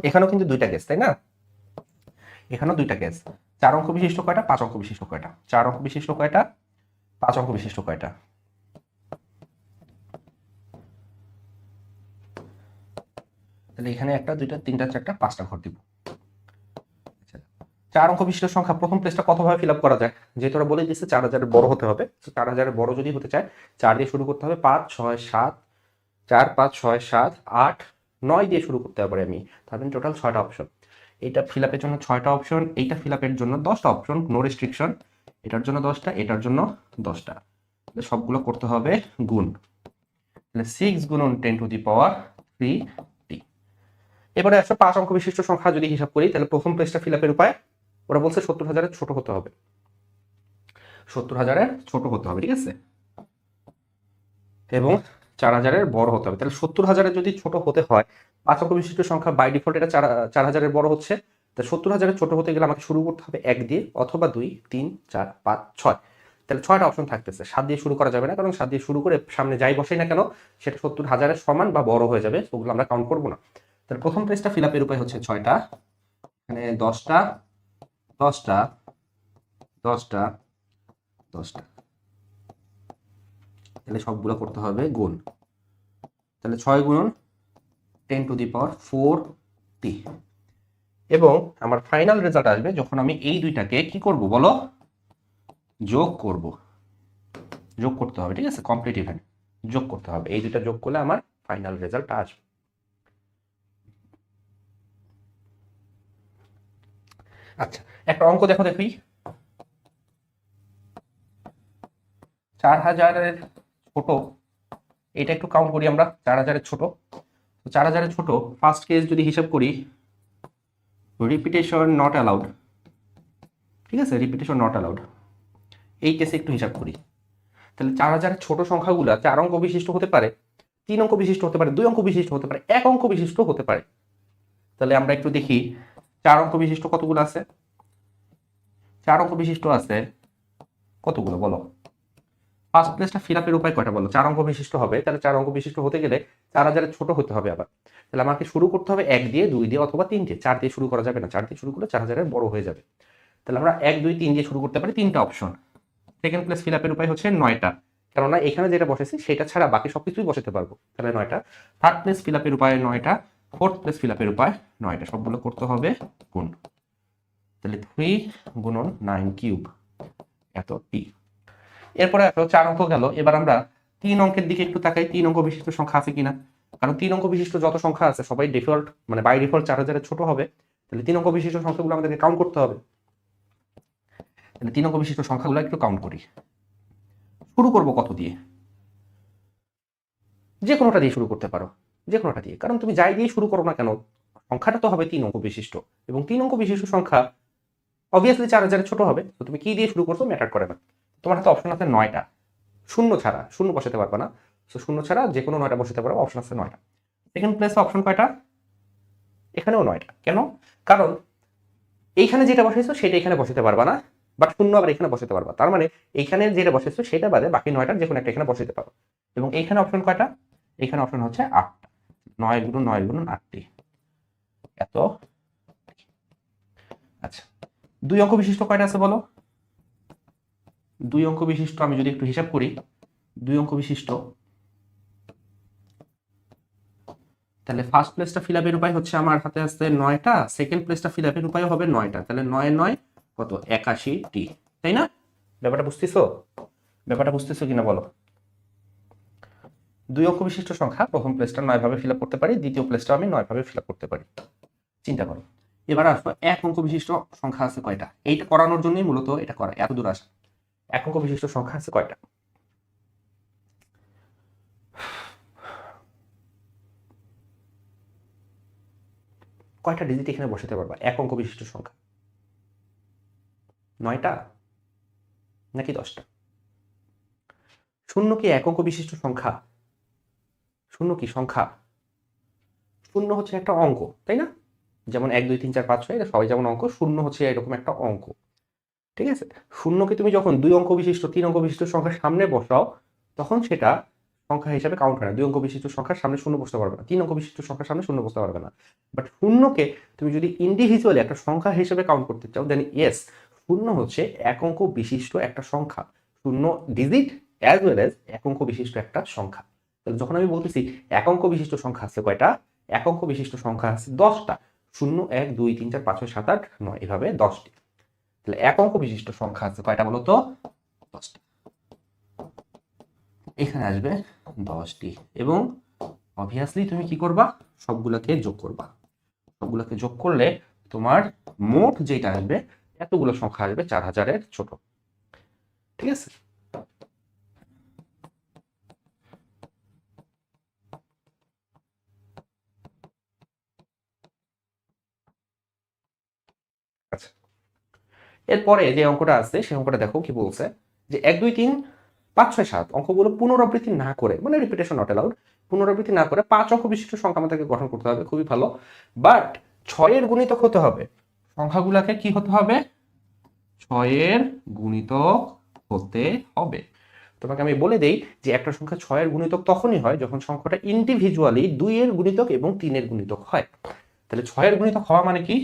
এখানেও কিন্তু দুইটা কেস, তাই না? এখানেও দুইটা কেস। 4 অঙ্ক বিশিষ্ট কয়টা? 5 অঙ্ক বিশিষ্ট কয়টা? 4 অঙ্ক বিশিষ্ট কয়টা? 5 অঙ্ক বিশিষ্ট কয়টা? তাহলে এখানে 1টা 2টা 3টা 4টা 5টা ঘর দিব। 4 অঙ্ক বিশিষ্ট সংখ্যা প্রথম প্লেসটা কতভাবে ফিল আপ করা যায়? যেহেতু ওরা বলে দিচ্ছে 4000-এর বড় হতে হবে, 4000-এর বড় যদি হতে চায় 4 দিয়ে শুরু করতে হবে, 5 6 7, 4 5 6 7 8 9 দিয়ে শুরু করতে পারি আমি। তাহলে টোটাল 6টা অপশন। এটা ফিল আপের জন্য 6টা অপশন, এইটা ফিল আপের জন্য 10টা অপশন, নো রেস্ট্রিকশন। এটার জন্য 10টা, এটার জন্য 10টা। সবগুলো করতে হবে গুণ। তাহলে 6 গুণন 10 টু দি পাওয়ার 3t। এবারে 105 অঙ্ক বিশিষ্ট সংখ্যা যদি হিসাব করি তাহলে প্রথম প্লেসটা ফিল আপের উপায় ওরা বলছে 70,000-এর ছোট হতে হবে, 70,000-এর ছোট হতে হবে, ঠিক আছে, এবং 4,000-এর বড় হতে হবে। তাহলে 70,000-এর যদি ছোট হতে হয়, 5 অঙ্ক বিশিষ্ট সংখ্যা বাই ডিফল্ট এটা 4,000-এর বড় হচ্ছে। তাহলে 70,000-এর ছোট হতে গেলে আমাকে শুরু করতে হবে 1 দিয়ে, অথবা 2 3 4 5 6। তাহলে 6টা অপশন থাকতেছে। 7 দিয়ে শুরু করা যাবে না, কারণ 7 দিয়ে শুরু করে সামনে যাই বসেই না কেন সেটা 70,000-এর সমান বা বড় হয়ে যাবে, ওগুলো আমরা কাউন্ট করবো না। তাহলে প্রথম প্লেসটা ফিল আপের উপায় হচ্ছে 6টা, এখানে 10টা 10টা 10টা 10টা। তাহলে সবগুলো করতে হবে গুণ। তাহলে 6 গুণন 10 টু দি পাওয়ার 4t। এবং আমার ফাইনাল রেজাল্ট আসবে যখন আমি এই দুইটাকে কি করব বলো? যোগ করব। যোগ করতে হবে, ঠিক আছে, কমপ্লিট ইভেন্ট যোগ করতে হবে। এই দুইটা যোগ করলে আমার ফাইনাল রেজাল্ট আসবে। আচ্ছা, একটা অঙ্ক দেখো দেখি। 4,000-এর ছোট, এটা একটু কাউন্ট করি আমরা। 4,000-এর ছোট, 4,000-এর ছোট ফার্স্ট কেস যদি হিসাব করি, রিপিটেশন নট অ্যালাউড, ঠিক আছে, রিপিটেশন নট অ্যালাউড। এই কেসে একটু হিসাব করি। তাহলে 4,000-এর ছোট সংখ্যাগুলো 4 অঙ্ক বিশিষ্ট হতে পারে, 3 অঙ্ক বিশিষ্ট হতে পারে, 2 অঙ্ক বিশিষ্ট হতে পারে, 1 অঙ্ক বিশিষ্ট হতে পারে। তাহলে আমরা একটু দেখি 4 অঙ্ক বিশিষ্ট কতগুলো আছে। 4 অঙ্ক বিশিষ্ট আছে কতগুলো বলো? ফার্স্ট প্লেসটা ফিল আপের উপায় কয়টা বলো? 4 অঙ্ক বিশিষ্ট হবে, তাহলে 4 অঙ্ক বিশিষ্ট হতে গেলে 4,000-এর ছোট হতে হবে আবার। তাহলে আমাকে শুরু করতে হবে 1 দিয়ে, 2 দিয়ে, অথবা 3 দিয়ে। 4 দিয়ে শুরু করা যাবে না, 4 দিয়ে শুরু করলে 4,000-এর বড় হয়ে যাবে। তাহলে আমরা 1 2 3 দিয়ে শুরু করতে পারি, 3টা অপশন। সেকেন্ড প্লেস ফিল আপের উপায় হচ্ছে 9টা, কেননা এখানে যেটা বসেছি সেটা ছাড়া বাকি সবকিছুই বসাতে পারবো, তাহলে 9টা। থার্ড প্লেস ফিল আপের উপায় 9টা, ফোর্থ প্লেস ফিল আপের উপায় 9টা। সবগুলো করতে হবে গুণ। তাহলে 3 গুণন 9 কিউব এত টি। এরপরে 4 অঙ্ক গেল। এবার আমরা 3 অঙ্কের দিকে একটু তাকাই, 3 অঙ্ক বিশিষ্ট সংখ্যা আছে কিনা। কারণ 3 অঙ্ক বিশিষ্ট যত সংখ্যা আছে সবাই ডিফল্ট মানে বাই ডিফল্ট 4,000-এর ছোট হবে। তাহলে 3 অঙ্ক বিশিষ্ট সংখ্যাগুলো আমাদেরকে কাউন্ট করতে হবে। তাহলে 3 অঙ্ক বিশিষ্ট সংখ্যাগুলো একটু কাউন্ট করি। শুরু করব কত দিয়ে? যে কোনোটা দিয়ে শুরু করতে পারো, যে কোনোটা দিয়ে, কারণ তুমি যাই দিয়ে শুরু করো না কেন সংখ্যাটা তো হবে 3 অঙ্ক বিশিষ্ট, এবং 3 অঙ্ক বিশিষ্ট সংখ্যা অবভিয়াসলি 4,000-এর ছোট হবে। তো তুমি কি দিয়ে শুরু করছো ম্যাটার করে না। তোমার হাতে অপশন আছে 9টা, শূন্য ছাড়া, শূন্য বসাতে পারবে না, তো শূন্য ছাড়া যে কোনো 9টা বসাতে পারো, অপশন আছে 9টা। সেকেন্ড প্লেসে অপশন কয়টা? এখানেও 9টা। কেন? কারণ এইখানে যেটা বসাইছো সেটা এখানে বসাতে পারবা না, বাট শূন্য আবার এখানে বসাতে পারবা। তার মানে এইখানে যেটা বসাইছো সেটা বাদে বাকি 9টার যে কোনো একটা এখানে বসাতে পারো। এবং এইখানে অপশন কয়টা? এখানে অপশন হচ্ছে 8টা। 9 গুণন 9 গুণন 8টি এত। আচ্ছা, 2 অঙ্ক বিশিষ্ট কয়টা আছে বলো? 2 অঙ্ক বিশিষ্ট আমি যদি একটু হিসাব করি, 2 অঙ্ক বিশিষ্ট, তাহলে ফার্স্ট প্লেসটা ফিল আপের উপায় হচ্ছে আমার হাতে আসছে 9টা, সেকেন্ড প্লেসটা ফিল আপের উপায় হবে 9টা, তাহলে 9 9 কত 81টি, তাই না? ব্যাপারটা বুঝতেছো? ব্যাপারটা বুঝতেছো কিনা বলো? 2 অঙ্ক বিশিষ্ট সংখ্যা প্রথম প্লেসটা 9 ভাবে ফিল আপ করতে পারি, দ্বিতীয় প্লেসটা আমি 9 ভাবে ফিল আপ করতে পারি। চিন্তা করো। এবার আসবো 1 অঙ্ক বিশিষ্ট সংখ্যা আছে কয়টা? এইটা করানোর জন্যই মূলত এটা করা, এত দূর আসা। 1 অঙ্ক বিশিষ্ট সংখ্যা আছে কয়টা? কয়টা ডিজিট এখানে বসাতে পারবা 1 অঙ্ক বিশিষ্ট সংখ্যা? 9টা নাকি 10টা? শূন্য কি 1 অঙ্ক বিশিষ্ট সংখ্যা? শূন্য কি সংখ্যা? শূন্য হচ্ছে একটা অঙ্ক, তাই না? যেমন 1 2 3 4 5 6 এটা সবাই যেমন অঙ্ক, শূন্য হচ্ছে এরকম একটা অঙ্ক, ঠিক আছে? শূন্যকে তুমি যখন 2 অঙ্ক বিশিষ্ট 3 অঙ্ক বিশিষ্ট সংখ্যার সামনে বসাও, তখন সেটা সংখ্যা হিসাবে কাউন্ট হয় না। 2 অঙ্ক বিশিষ্ট সংখ্যার সামনে শূন্য বসতে পারবে না, 3 অঙ্ক বিশিষ্ট সংখ্যার সামনে শূন্য বসতে পারবে না। বাট শূন্যকে তুমি যদি ইন্ডিভিজুয়ালি একটা সংখ্যা হিসেবে কাউন্ট করতে চাও, দেন ইয়েস, শূন্য হচ্ছে 1 অঙ্ক বিশিষ্ট একটা সংখ্যা। শূন্য ডিজিট অ্যাজ ওয়েল এজ 1 অঙ্ক বিশিষ্ট একটা সংখ্যা। তাহলে যখন আমি বলতেছি 1 অঙ্ক বিশিষ্ট সংখ্যা আছে কয়টা? 1 অঙ্ক বিশিষ্ট সংখ্যা আছে 10টা। 0 1 2 3 4 5 6 7 8 9 এভাবে 10টি। তাহলে 1 অঙ্ক বিশিষ্ট সংখ্যা আছে কয়টা বলো তো? 10টা। এখানে আসবে 10টি এবং অবভিয়াসলি তুমি কি করবা? সবগুলোকে যোগ করবা। সবগুলোকে যোগ করলে তোমার মোট যেটা আসবে এতগুলো সংখ্যা আসবে 4000-এর ছোট, ঠিক আছে? আচ্ছা, এরপরে যে অঙ্কটা আছে সেই অঙ্কটা দেখো কি বলছে, যে 1 2 3 5 6 7 অঙ্কগুলো পুনরাবৃত্তি না করে, মানে রিপিটেশন নট অ্যালাউড, পুনরাবৃত্তি না করে 5 অঙ্ক বিশিষ্ট সংখ্যা আমাদেরকে গঠন করতে হবে, খুবই ভালো। বাট 6 এর গুণিতক হতে হবে। সংখ্যাগুলোকে কি হতে হবে? 6 এর গুণিতক হতে হবে। তোমাকে আমি বলে দেই যে একটা সংখ্যা 6 এর গুণিতক তখনই হয় যখন সংখ্যাটা ইন্ডিভিজুয়ালি 2 এর গুণিতক এবং 3 এর গুণিতক হয়। তাহলে 6 এর গুণিতক হওয়া মানে কি?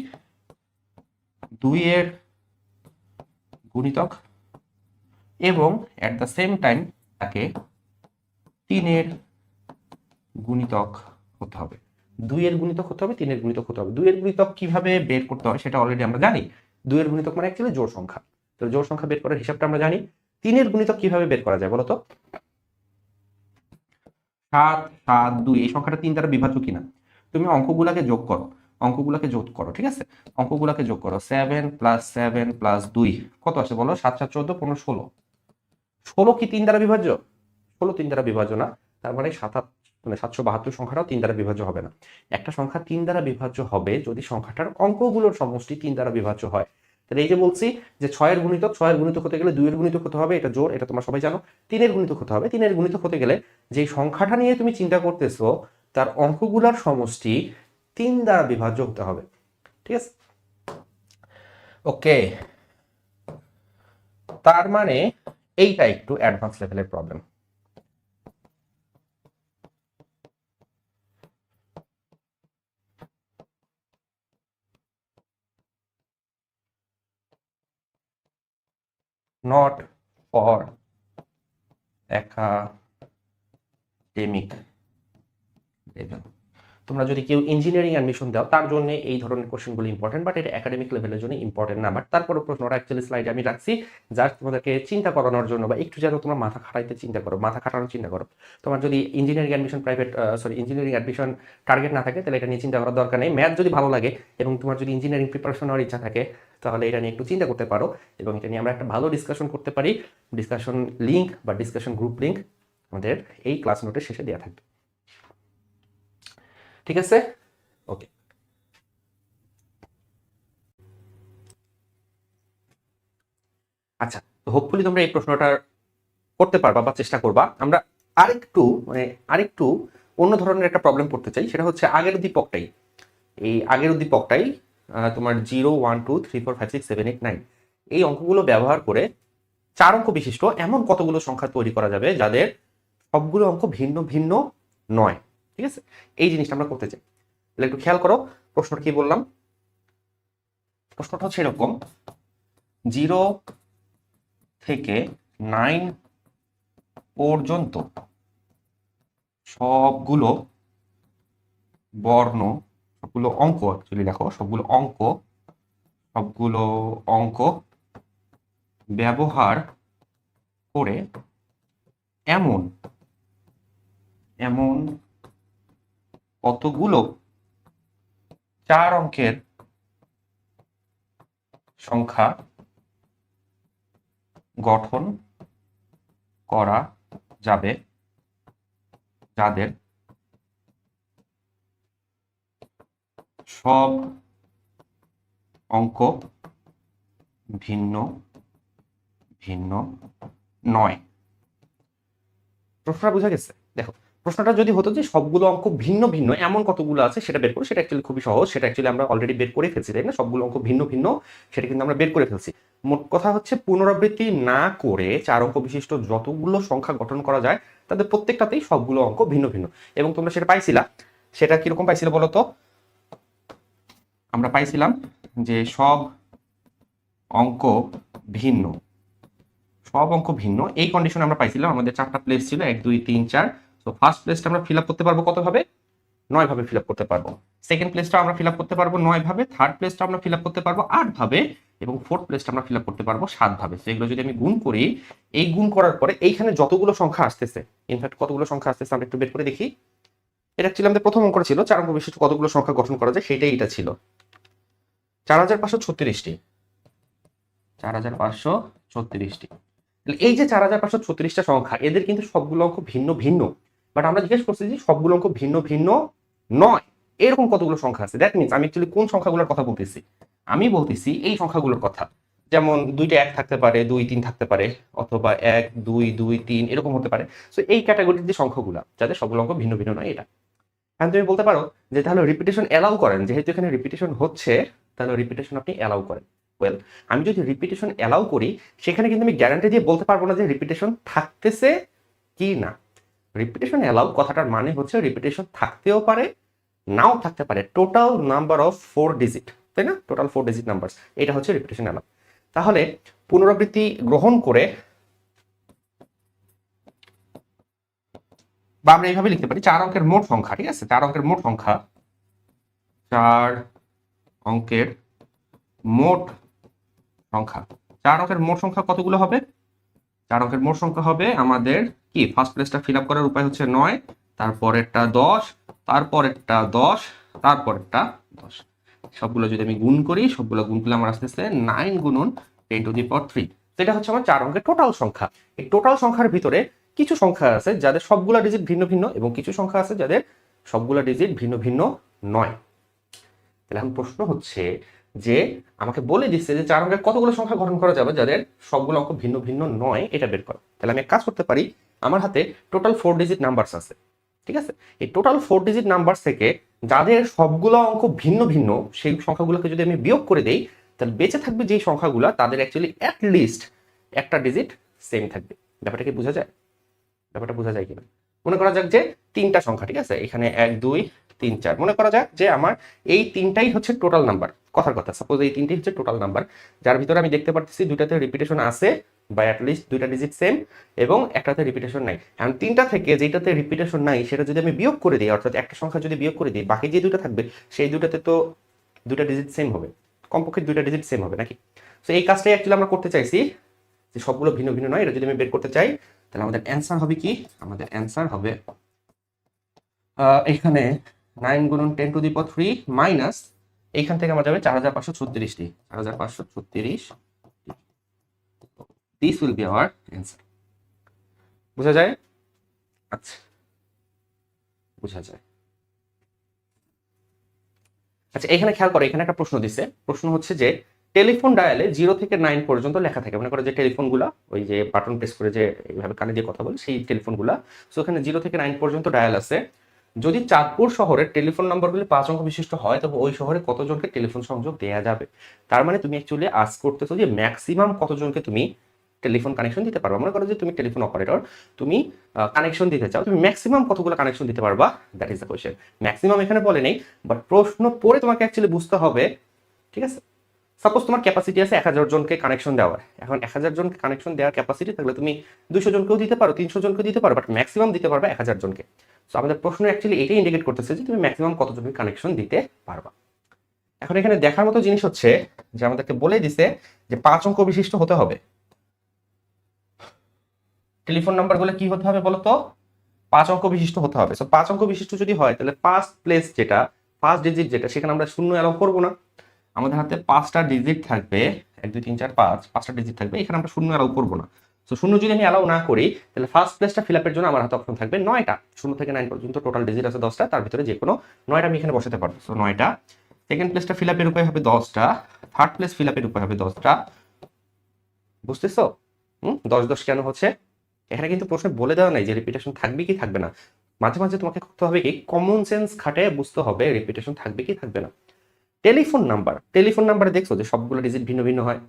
2 এর গুণিতক এবং অ্যাট দ্য সেম টাইম তাকে 3 এর গুণিতক হতে হবে। 2 এর গুণিতক হতে হবে, 3 এর গুণিতক হতে হবে। 2 এর গুণিতক কিভাবে বের করতে হয় সেটা অলরেডি আমরা জানি। 2 এর গুণিতক মানে অ্যাকচুয়ালি জোড় সংখ্যা। তো জোড় সংখ্যা বের করার হিসাবটা আমরা জানি। 3 এর গুণিতক কিভাবে বের করা যায় বলো তো? 7 7 2 এই সংখ্যাটা 3 দ্বারা বিভাজ্য কিনা? তুমি অঙ্কগুলোকে যোগ করো। অঙ্কগুলোকে যোগ করো, ঠিক আছে? অঙ্কগুলোকে যোগ করো। 7 + 7 + 2 কত আসে বলো? 7 7 14 15 16। 16 কি 3 দ্বারা বিভাজ্য? 16 3 দ্বারা বিভাজ্য না। তার মানে 772 সংখ্যাটাও 3 দ্বারা বিভাজ্য হবে না। একটা সংখ্যা 3 দ্বারা বিভাজ্য হবে যদি সংখ্যাটার অঙ্কগুলোর সমষ্টি 3 দ্বারা বিভাজ্য হয়। তাহলে এই যে বলছি যে 6 এর গুণিতক, 6 এর গুণিতক হতে গেলে 2 এর গুণিতক হতে হবে, এটা জোড়, এটা তোমরা সবাই জানো। 3 এর গুণিতক হতে হবে, 3 এর গুণিতক হতে গেলে যে সংখ্যাটা নিয়ে তুমি চিন্তা করতেছো তার অঙ্কগুলোর সমষ্টি 3 দ্বারা বিভাজ্য হতে হবে, ঠিক আছে? ওকে, তার মানে এইটা একটু অ্যাডভান্স লেভেলের problem. Not for academic level. তোমরা যদি কেউ ইঞ্জিনিয়ারিং অ্যাডমিশন দাও তার জন্য এই ধরনের কোশ্চেনগুলো ইম্পর্টেন্ট, বাট এটা একাডেমিক লেভেলের জন্য ইম্পর্টেন্ট না। বাট তারপরে প্রশ্নটা অ্যাকচুয়ালি স্লাইডে আমি রাখছি জাস্ট তোমাদেরকে চিন্তা করানোর জন্য, বা একটু যেন তোমরা মাথা খাটাইতে চিন্তা করো, মাথা খাটানোর চিন্তা করো। তোমার যদি engineering admission engineering admission target না থাকে তাহলে এটা নিয়ে চিন্তা করার দরকার নেই। ম্যাথ যদি ভালো লাগে এবং তোমার যদি ইঞ্জিনিয়ারিং প্রিপারেশন হওয়ার ইচ্ছা থাকে তাহলে এটা নিয়ে একটু চিন্তা করতে পারো এবং এটা নিয়ে আমরা একটা ভালো ডিসকাশন করতে পারি। ডিসকাশন লিঙ্ক বা ডিসকাশন গ্রুপ লিঙ্ক আমাদের এই ক্লাস নোটের শেষে দেওয়া থাকবে, ঠিক আছে? ওকে, আচ্ছা, তো হোপফুলি তোমরা এই প্রশ্নটা করতে পারবা বা চেষ্টা করবা। আমরা আরেকটু অন্য ধরনের একটা প্রবলেম করতে চাই, সেটা হচ্ছে আগের উদ্দীপকটাই। এই আগের উদ্দীপকটাই তোমার 0 1 2 3 4 5 6 7 8 9 এই অঙ্কগুলো ব্যবহার করে 4 অঙ্ক বিশিষ্ট এমন কতগুলো সংখ্যা তৈরি করা যাবে যাদের সবগুলো অঙ্ক ভিন্ন ভিন্ন নয়, ঠিক আছে? এই জিনিসটা আমরা করতে চাই। তাহলে একটু খেয়াল করো প্রশ্নটা কি বললাম। প্রশ্নটা হচ্ছে এরকম, 0 থেকে 9 পর্যন্ত সবগুলো বর্ণ, সবগুলো অঙ্ক অ্যাকচুয়ালি লেখো, সবগুলো অঙ্ক ব্যবহার করে এমন কতগুলো 4 অঙ্কের সংখ্যা গঠন করা যাবে যাদের সব অঙ্ক ভিন্ন ভিন্ন নয়। প্রশ্নটা বোঝা গেছে? দেখো, প্রশ্নটা যদি হতো যে সবগুলো অঙ্ক ভিন্ন ভিন্ন এমন কতগুলো আছে সেটা বের করো, সেটা অ্যাকচুয়ালি খুবই সহজ, সেটা অ্যাকচুয়ালি আমরা অলরেডি বের করে ফেলছি, তাই না? সবগুলো অঙ্ক ভিন্ন ভিন্ন সেটা কিন্তু আমরা বের করে ফেলছি। মোট কথা হচ্ছে পুনরাবৃত্তি না করে 4 অঙ্ক বিশিষ্ট যতগুলো সংখ্যা গঠন করা যায় তাদের প্রত্যেকটাতেই সবগুলো অঙ্ক ভিন্ন ভিন্ন। এবং তোমরা সেটা পাইছিলা, সেটা কিরকম পাইছিল বলো তো? আমরা পাইছিলাম যে সব অঙ্ক ভিন্ন, সব অঙ্ক ভিন্ন, এই কন্ডিশনে আমরা পাইছিলাম। আমাদের 4টা প্লেস ছিল, 1 2 3 4। তো ফার্স্ট প্লেসটা আমরা ফিল আপ করতে পারবো কত ভাবে? 9 ভাবে ফিল আপ করতে পারবো। সেকেন্ড প্লেসটা আমরা ফিল আপ করতে পারবো 9 ভাবে, থার্ড প্লেসটা আমরা ফিল আপ করতে পারবো 8 ভাবে, এবং ফোর্থ প্লেসটা আমরা ফিল আপ করতে পারবো 7 ভাবে। তো এগুলো যদি আমি গুণ করি, এই গুণ করার পরে এইখানে যতগুলো সংখ্যা আসতেছে, ইনফ্যাক্ট কতগুলো সংখ্যা আসতেছে আমরা একটু বের করে দেখি। এটা অ্যাকচুয়ালি আমাদের প্রথম অঙ্ক ছিল, 4 অঙ্ক বিশিষ্ট কতগুলো সংখ্যা গঠন করা যায় সেটাই এটা ছিল। 4536টি, 4536টি। এই যে 4536টা সংখ্যা, এদের কিন্তু সবগুলো অঙ্ক ভিন্ন ভিন্ন, বাট আমরা জিজ্ঞেস করছি যে সবগুলো অঙ্ক ভিন্ন ভিন্ন নয়, এরকম কতগুলো সংখ্যা আছে। দ্যাট মিনস আমি অ্যাকচুয়ালি কোন সংখ্যাগুলোর কথা বলতেছি? আমি বলতেছি এই সংখ্যাগুলোর কথা। যেমন 2টা 1 থাকতে পারে, 2 3 থাকতে পারে, অথবা 1 2 2 3 এরকম হতে পারে। সো এই ক্যাটাগরির যে সংখ্যাগুলো যাদের সবগুলো অঙ্ক ভিন্ন ভিন্ন নয়, এটা। এখন তুমি বলতে পারো যে তাহলে রিপিটেশন অ্যালাউ করেন, যেহেতু এখানে রিপিটেশন হচ্ছে তাহলে রিপিটেশন আপনি অ্যালাউ করেন। ওয়েল, আমি যদি রিপিটেশন অ্যালাউ করি সেখানে কিন্তু আমি গ্যারান্টি দিয়ে বলতে পারবো না যে রিপিটেশন থাকতেছে কি না। রিপিটেশন অ্যালাউ কথাটার মানে হচ্ছে রিপিটেশন থাকতেও পারে, নাও থাকতে পারে। টোটাল নাম্বার অফ 4 ডিজিট, তাই না? টোটাল 4 ডিজিট নাম্বার, এটা হচ্ছে রিপিটেশন অ্যালাউ। তাহলে পুনরাবৃত্তি গ্রহণ করে, বা আমরা এইভাবে লিখতে পারি 4 অঙ্কের মোট সংখ্যা, ঠিক আছে? 4 অঙ্কের মোট সংখ্যা, 4 অঙ্কের মোট সংখ্যা, 4 অঙ্কের মোট সংখ্যা কতগুলো হবে? 4 অঙ্কের মোট সংখ্যা হবে আমাদের কি, ফার্স্ট প্লেসটা ফিল আপ করার উপায় হচ্ছে 9, তারপরেরটা 10, তারপরেরটা 10, তারপরেরটা 10। সবগুলো যদি আমি গুণ করি, সবগুলো গুণ করলে আমার আসতেছে 9 গুণন 10⁻3। সেটা হচ্ছে আমার 4 অঙ্কের টোটাল সংখ্যা। এই টোটাল সংখ্যার ভিতরে কিছু সংখ্যা আছে যাদের সবগুলা ডিজিট ভিন্ন ভিন্ন, এবং কিছু সংখ্যা আছে যাদের সবগুলা ডিজিট ভিন্ন ভিন্ন নয়। তাহলে এখন প্রশ্ন হচ্ছে যে আমাকে বলে দিচ্ছে যে 4 অঙ্কের কতগুলো সংখ্যা গঠন করা যাবে যাদের সবগুলো অঙ্ক ভিন্ন ভিন্ন নয়, এটা বের করো। তাহলে আমি এক কাজ করতে পারি, আমার হাতে টোটাল 4 ডিজিট নাম্বারস আছে, ঠিক আছে? এই টোটাল 4 ডিজিট নাম্বারস থেকে যাদের সবগুলো অঙ্ক ভিন্ন ভিন্ন সেই সংখ্যাগুলোকে যদি আমি বিয়োগ করে দেই, তাহলে বেঁচে থাকবে যেই সংখ্যাগুলো তাদের অ্যাকচুয়ালি অ্যাট লিস্ট একটা ডিজিট সেম থাকবে। ব্যাপারটা কি বোঝা যায়? ব্যাপারটা বোঝা যায় কিনা? মনে করা যাক যে 3টা সংখ্যা, ঠিক আছে? এখানে 1 2 3 4, মনে করা যাক যে আমার এই 3টাই হচ্ছে টোটাল নাম্বার। কথার কথা, সাপোজ এই 3টাই হচ্ছে টোটাল নাম্বার, যার ভিতরে আমি দেখতে পাচ্ছি 2টাতে রিপিটেশন আছে বা অ্যাট লিস্ট 2টা ডিজিট সেম, এবং একটাতে রিপিটেশন নাই। এখন 3টা থেকে যেটাতে রিপিটেশন নাই সেটা যদি আমি বিয়োগ করে দিই, অর্থাৎ একটা সংখ্যা যদি বিয়োগ করে দিই, বাকি যে 2টা থাকবে সেই 2টাতে তো 2টা ডিজিট সেম হবে, কমপক্ষে 2টা ডিজিট সেম হবে নাকি? সো এই কাজটাই অ্যাকচুয়ালি আমরা করতে চাইছি, যে সবগুলো ভিন্ন ভিন্ন নয়, এটা যদি আমি বের করতে চাই তাহলে আমাদের অ্যান্সার হবে কি? আমাদের অ্যান্সার হবে এখানে 9 গুণন 10⁻3 মাইনাস এইখান থেকে আমার যাবে 4536টি, 4536। This will be our answer. বোঝা যায়? আচ্ছা, বোঝা যায়। আচ্ছা, এখানে খেয়াল করো, এখানে একটা প্রশ্ন দিছে। প্রশ্ন হচ্ছে যে টেলিফোন ডায়ালে 0 থেকে 9 পর্যন্ত লেখা থাকে। মনে করো যে টেলিফোনগুলা ওই যে বাটন প্রেস করে যে এইভাবে কানে দিয়ে কথা বলে সেই টেলিফোনগুলা, সো এখানে 0 থেকে 9 পর্যন্ত ডায়াল আছে। যদি চাঁদপুর শহরের টেলিফোন নাম্বারগুলি 5 অঙ্ক বিশিষ্ট হয় তবে ওই শহরে কতজনকে টেলিফোন সংযোগ দেওয়া যাবে? তার মানে তুমি অ্যাকচুয়ালি আস্ক করতেছো যে ম্যাক্সিমাম কতজনকে তুমি টেলিফোন কানেকশন দিতে পারবা। মনে করো যে তুমি টেলিফোন অপারেটর, তুমি কানেকশন দিতে চাও, তুমি ম্যাক্সিমাম কতগুলো কানেকশন দিতে পারবা? That is the question. Maximum এখানে বলে নেই, বাট প্রশ্ন পড়ে তোমাকে অ্যাকচুয়ালি বুঝতে হবে, ঠিক আছে? সাপোজ তোমার ক্যাপাসিটি আছে 1000 জনকে কানেকশন দেওয়ার, এখন 1000 জনকে কানেকশন দেওয়ার ক্যাপাসিটি থাকলে তুমি 200 জনকেও দিতে পারো, 300 জনকেও দিতে পারো, বাট ম্যাক্সিমাম দিতে পারবে 1000 জনকে। সো আমাদের প্রশ্ন অ্যাকচুয়ালি এটাই ইন্ডিকেট করতেছে যে তুমি ম্যাক্সিমাম কতজনকে কানেকশন দিতে পারবা। এখন এখানে দেখার মতো জিনিস হচ্ছে যে আমাদেরকে বলে দিছে যে 5 অঙ্ক বিশিষ্ট হতে হবে। টেলিফোন নাম্বারগুলো কি হতে হবে বলো তো? 5 অঙ্ক বিশিষ্ট হতে হবে। সো 5 অঙ্ক বিশিষ্ট যদি হয় তাহলে ফার্স্ট প্লেস যেটা, ফার্স্ট ডিজিট যেটা, সেখানে আমরা শূন্য অ্যালাউ করবো না। আমাদের হাতে 5টা ডিজিট থাকবে, 1 2 3 4 5, 5টা ডিজিট থাকবে, এখানে আমরা শূন্য অ্যালাউ করবো না। সো শূন্য যদি আমি অ্যালাউ না করি তাহলে ফার্স্ট প্লেসটা ফিল আপের জন্য আমার হাতে অপশন থাকবে 9টা, 0 থেকে 9 পর্যন্ত টোটাল ডিজিট আছে 10টা, তার ভিতরে যে কোনো 9টা আমি এখানে বসাতে পারবো। সো 9টা। সেকেন্ড প্লেসটা ফিল আপের উপায় হবে 10টা, থার্ড প্লেস ফিল আপের উপায় হবে 10টা। বুঝতেছো? 10 10 কেন হচ্ছে? এখানে কিন্তু প্রশ্নে বলে দেওয়া নাই যে রিপিটেশন থাকবে কি থাকবে না। মাঝে মাঝে তোমাকে করতে হবে কি, কমন সেন্স খাটায় বুঝতে হবে রিপিটেশন থাকবে কি থাকবে না। টেলিফোন নাম্বারে দেখছো যে সবগুলো ডিজিট ভিন্ন ভিন্ন হয়?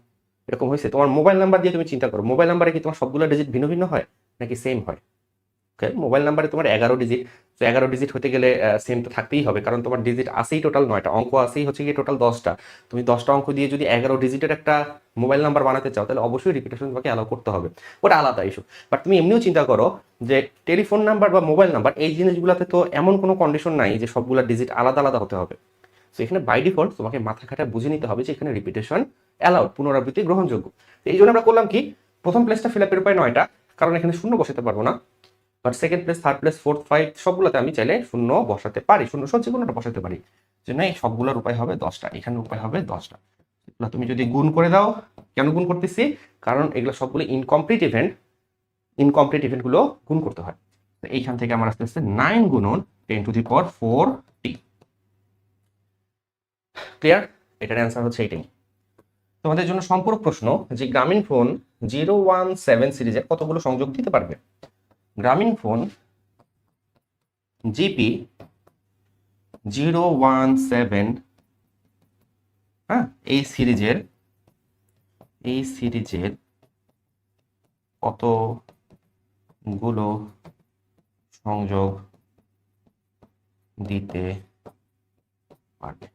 এরকম হয়েছে? তোমার মোবাইল নাম্বার দিয়ে তুমি চিন্তা করো, মোবাইল নাম্বারে কি তোমার সবগুলো ডিজিট ভিন্ন ভিন্ন হয় নাকি সেম হয়? ওকে, মোবাইল নাম্বারে তোমার 11 ডিজিট, তো 11 ডিজিট হতে গেলে সেম তো থাকতেই হবে, কারণ তোমার ডিজিট আসেই টোটাল 9টা, অঙ্ক আসেই হচ্ছে কি টোটাল 10টা। তুমি 10টা অঙ্ক দিয়ে যদি 11 ডিজিটের একটা মোবাইল নাম্বার বানাতে চাও তাহলে অবশ্যই রিপিটেশন তোমাকে অ্যালাউ করতে হবে, ওটা আলাদা ইস্যু। বাট তুমি এমনিও চিন্তা করো যে টেলিফোন নাম্বার বা মোবাইল নাম্বার এই জিনিসগুলোতে তো এমন কোনো কন্ডিশন নাই যে সবগুলো ডিজিট আলাদা আলাদা হতে হবে। তো এখানে বাই ডিফল্ট তোমাকে মাথা খাটা বুঝে নিতে হবে যে এখানে রিপিটেশন অ্যালাউড, পুনরাবৃত্তি গ্রহণযোগ্য। এই জন্য আমরা করলাম কি, প্রথম প্লেসটা ফিল আপের উপায় 9টা, কারণ এখানে শূন্য বসাতে পারবো না। But second place, third place, fourth, five সবগুলোতে আমি চাইলে শূন্য বসাতে পারি, শূন্য সহ্য কোনোটা বসাতে পারি। জন্য এই সবগুলোর উপায় হবে 10টা, এখানে উপায় হবে 10টা। তুমি যদি গুণ করে দাও, কেন গুণ করতেছি? কারণ এগুলো সবগুলো ইনকমপ্লিট ইভেন্টগুলো গুণ করতে হয়। এইখান থেকে আমার আস্তে আস্তে 9 গুণন 10⁴ ক্লিয়ার? এটার অ্যান্সার হচ্ছে এটাই। তোমাদের জন্য সম্পূরক প্রশ্ন যে গ্রামীণ ফোন 017 সিরিজের কতগুলো সংযোগ দিতে পারবে? গ্রামীণ ফোন জিপি 017, হ্যাঁ, এই সিরিজের কতগুলো সংযোগ দিতে পারবে?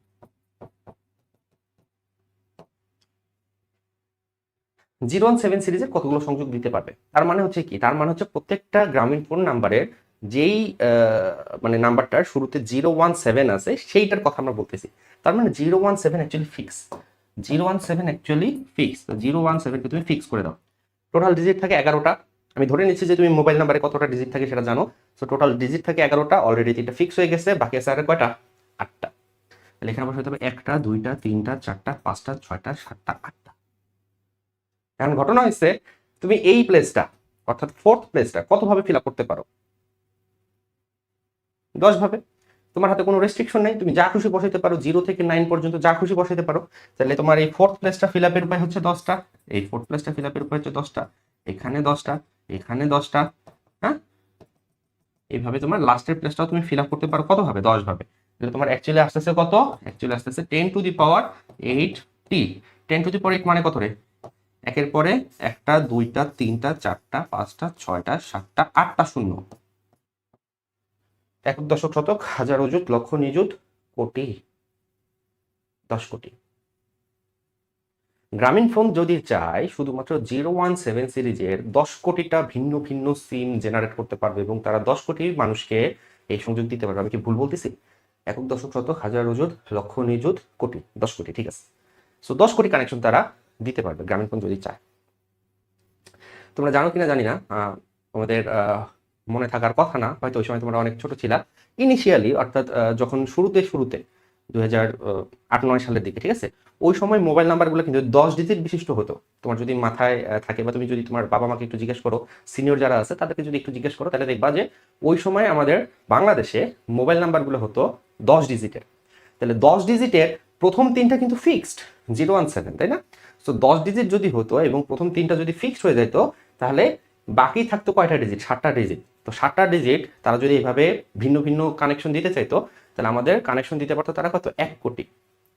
017 সিরিজের কতগুলো সংযোগ দিতে পারবে, তার মানে হচ্ছে কি? তার মানে হচ্ছে প্রত্যেকটা গ্রামীণ ফোন নাম্বারের যেই মানে নাম্বারটার শুরুতে 017 আছে সেইটার কথা আমরা বলতেছি। তার মানে 017 অ্যাকচুয়ালি ফিক্স, 017 অ্যাকচুয়ালি ফিক্স। 017কে তুমি ফিক্স করে দাও। টোটাল ডিজিট থাকে 11টা, আমি ধরে নিচ্ছি যে তুমি মোবাইল নাম্বারে কতটা ডিজিট থাকে সেটা জানো। সো টোটাল ডিজিট থাকে 11টা, অলরেডি 3টা ফিক্স হয়ে গেছে, বাকি আছে আর কয়টা? 8টা। তাহলে এখানে বসাতে হবে 1টা 2টা 3টা 4টা 5টা 6টা 7টা 8টা। এখন ঘটনা হয়েছে তুমি এই প্লেসটা অর্থাৎ ফোর্থ প্লেসটা কতভাবে ফিল আপ করতে পারো? 10 ভাবে। তোমার হাতে কোনো রেস্ট্রিকশন নেই, তুমি যা খুশি বসাইতে পারো, 0 থেকে 9 পর্যন্ত যা খুশি বসাইতে পারো। তাহলে তোমার এই ফোর্থ প্লেসটা ফিল আপের উপায় হচ্ছে 10টা, এই ফোর্থ প্লেসটা ফিল আপের উপায় হচ্ছে 10টা, এখানে 10টা, এখানে 10টা, হ্যাঁ। এইভাবে তোমার লাস্টের প্লেসটাও তুমি ফিল আপ করতে পারো কতভাবে? 10 ভাবে। তাহলে তোমার অ্যাকচুয়ালি আসতেছে কত? অ্যাকচুয়ালি আসতেছে 10⁸ 10⁸ মানে কত রে? একের পরে 1টা 2টা 3টা 4টা 5টা 6টা 7টা 8টা শূন্য। একক, দশক, শতক, হাজার, অযুত, লক্ষ, নিযুত, কোটি, 10 কোটি। গ্রামীণ ফোন যদি চায় শুধুমাত্র 017 সিরিজের 10 কোটিটা ভিন্ন ভিন্ন সিম জেনারেট করতে পারবে এবং তারা 10 কোটি মানুষকে এই সংযোগ দিতে পারবে। আমি কি ভুল বলতেছি? একক, দশক, শতক, হাজার, অযুত, লক্ষ, নিযুত, কোটি, 10 কোটি, ঠিক আছে। সো 10 কোটি কানেকশন তারা দিতে পারবে গ্রামীণ ফোন যদি চায়। তোমরা জানো কিনা জানি না, তোমাদের মনে থাকার কথা না, হয়তো ওই সময় তোমরা অনেক ছোট ছিলা। ইনিশিয়ালি অর্থাৎ যখন শুরুতে 2008-9 সালের দিকে, ঠিক আছে, ওই সময় মোবাইল নাম্বারগুলো কিন্তু 10 ডিজিট বিশিষ্ট হতো। তোমার যদি মাথায় থাকে বা তুমি যদি তোমার বাবা মাকে একটু জিজ্ঞেস করো, সিনিয়র যারা আছে তাদেরকে যদি একটু জিজ্ঞেস করো, তাহলে দেখবা যে ওই সময় আমাদের বাংলাদেশে মোবাইল নাম্বারগুলো হতো 10 ডিজিটের। তাহলে 10 ডিজিটের প্রথম 3টা কিন্তু ফিক্সড 017, তাই না? সো 10 ডিজিট যদি হতো এবং প্রথম 3টা যদি ফিক্সড হয়ে যেত তাহলে বাকি থাকতো কয়টা ডিজিট? 7টা ডিজিট। তো 7টা ডিজিট তারা যদি এইভাবে ভিন্ন ভিন্ন কানেকশন দিতে চাইতো তাহলে আমাদের কানেকশন দিতে পারতো তারা কত? 1 কোটি।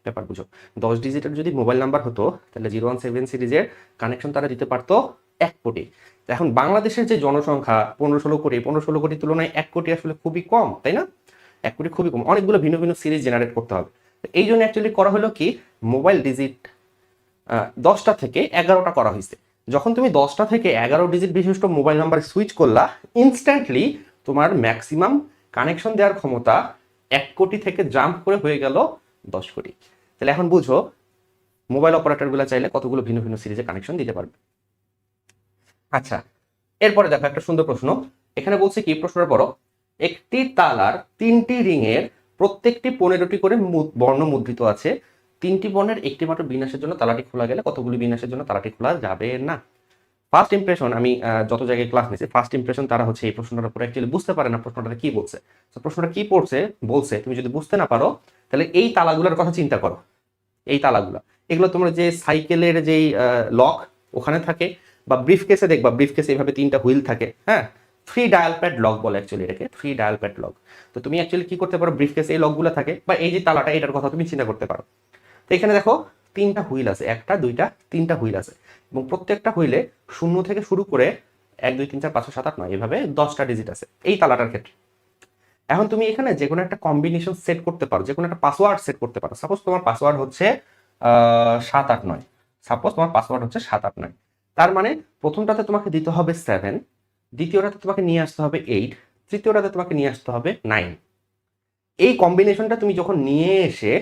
ব্যাপার বুঝো, 10 ডিজিটের যদি মোবাইল নাম্বার হতো তাহলে 017 সিরিজের কানেকশন তারা দিতে পারতো 1 কোটি। এখন বাংলাদেশের যে জনসংখ্যা 15-16 কোটি, 15-16 কোটির তুলনায় 1 কোটি আসলে খুবই কম, তাই না? 1 কোটি খুবই কম, অনেকগুলো ভিন্ন ভিন্ন সিরিজ জেনারেট করতে হবে। এই জন্য অ্যাকচুয়ালি করা হলো কি, মোবাইল ডিজিট 10টা থেকে 11টা করা হয়েছে। যখন তুমি 10টা থেকে 11 ডিজিট বিশিষ্ট মোবাইল নাম্বার সুইচ করলা, ইনস্ট্যান্টলি তোমার ম্যাক্সিমাম কানেকশন দেওয়ার ক্ষমতা 1 কোটি থেকে জাম্প করে হয়ে গেল 10 কোটি। তাহলে এখন বুঝো মোবাইল অপারেটরগুলো চাইলে কতগুলো ভিন্ন ভিন্ন সিরিজে কানেকশন দিতে পারবে। আচ্ছা, এরপরে দেখো একটা সুন্দর প্রশ্ন। এখানে বলছে কি, প্রশ্নের পড়ো, একটি তালার 3টি রিংয়ের প্রত্যেকটি 15টি করে বর্ণ মুদ্রিত আছে। 3টি বর্ণের একটি মাত্র বিন্যাসের জন্য তালাটি খোলা গেলে কতগুলি বিন্যাসের জন্য তালাটি খোলা যাবে না? ফার্স্ট ইমপ্রেশন, আমি যত জায়গায় ক্লাস নিয়েছি, ফার্স্ট ইমপ্রেশন তারা হচ্ছে এই প্রশ্নটার উপরে অ্যাকচুয়ালি বুঝতে পারে না প্রশ্নটা কি বলছে। তো প্রশ্নটা কি পড়ছে বলছে তুমি যদি বুঝতে না পারো, তাহলে এই তালাগুলোর কথা চিন্তা করো। এই তালাগুলা, এগুলো তোমরা যে সাইকেলের যেই লক ওখানে থাকে, বা ব্রিফ কেসে দেখবা, ব্রিফ কেসে এইভাবে 3টা হুইল থাকে, হ্যাঁ, 3 ডায়াল প্যাড লক বলে অ্যাকচুয়ালি এটাকে, 3 ডায়াল প্যাড লক। তো তুমি অ্যাকচুয়ালি কি করতে পারো, ব্রিফ কেসে এই লকগুলো থাকে, বা এই যে তালাটা, এটার কথা তুমি চিন্তা করতে পারো। তো এখানে দেখো 3টা হুইল আছে, 1টা 2টা 3টা হুইল আছে, এবং প্রত্যেকটা হুইলে 0 থেকে শুরু করে 1 2 3 4 5 6 7 8 9 এভাবে 10টা ডিজিট আছে এই তালাটার ক্ষেত্রে। এখন তুমি এখানে যে কোনো একটা কম্বিনেশন সেট করতে পারো, যে কোনো একটা পাসওয়ার্ড সেট করতে পারো। সাপোজ তোমার পাসওয়ার্ড হচ্ছে 7 8 9, সাপোজ তোমার পাসওয়ার্ড হচ্ছে 7 8 9। তার মানে প্রথমটাতে তোমাকে দিতে হবে 7, দ্বিতীয়টাতে তোমাকে নিয়ে আসতে হবে 8, তৃতীয়টাতে তোমাকে নিয়ে আসতে হবে 9। এই কম্বিনেশনটা তুমি যখন নিয়ে এসে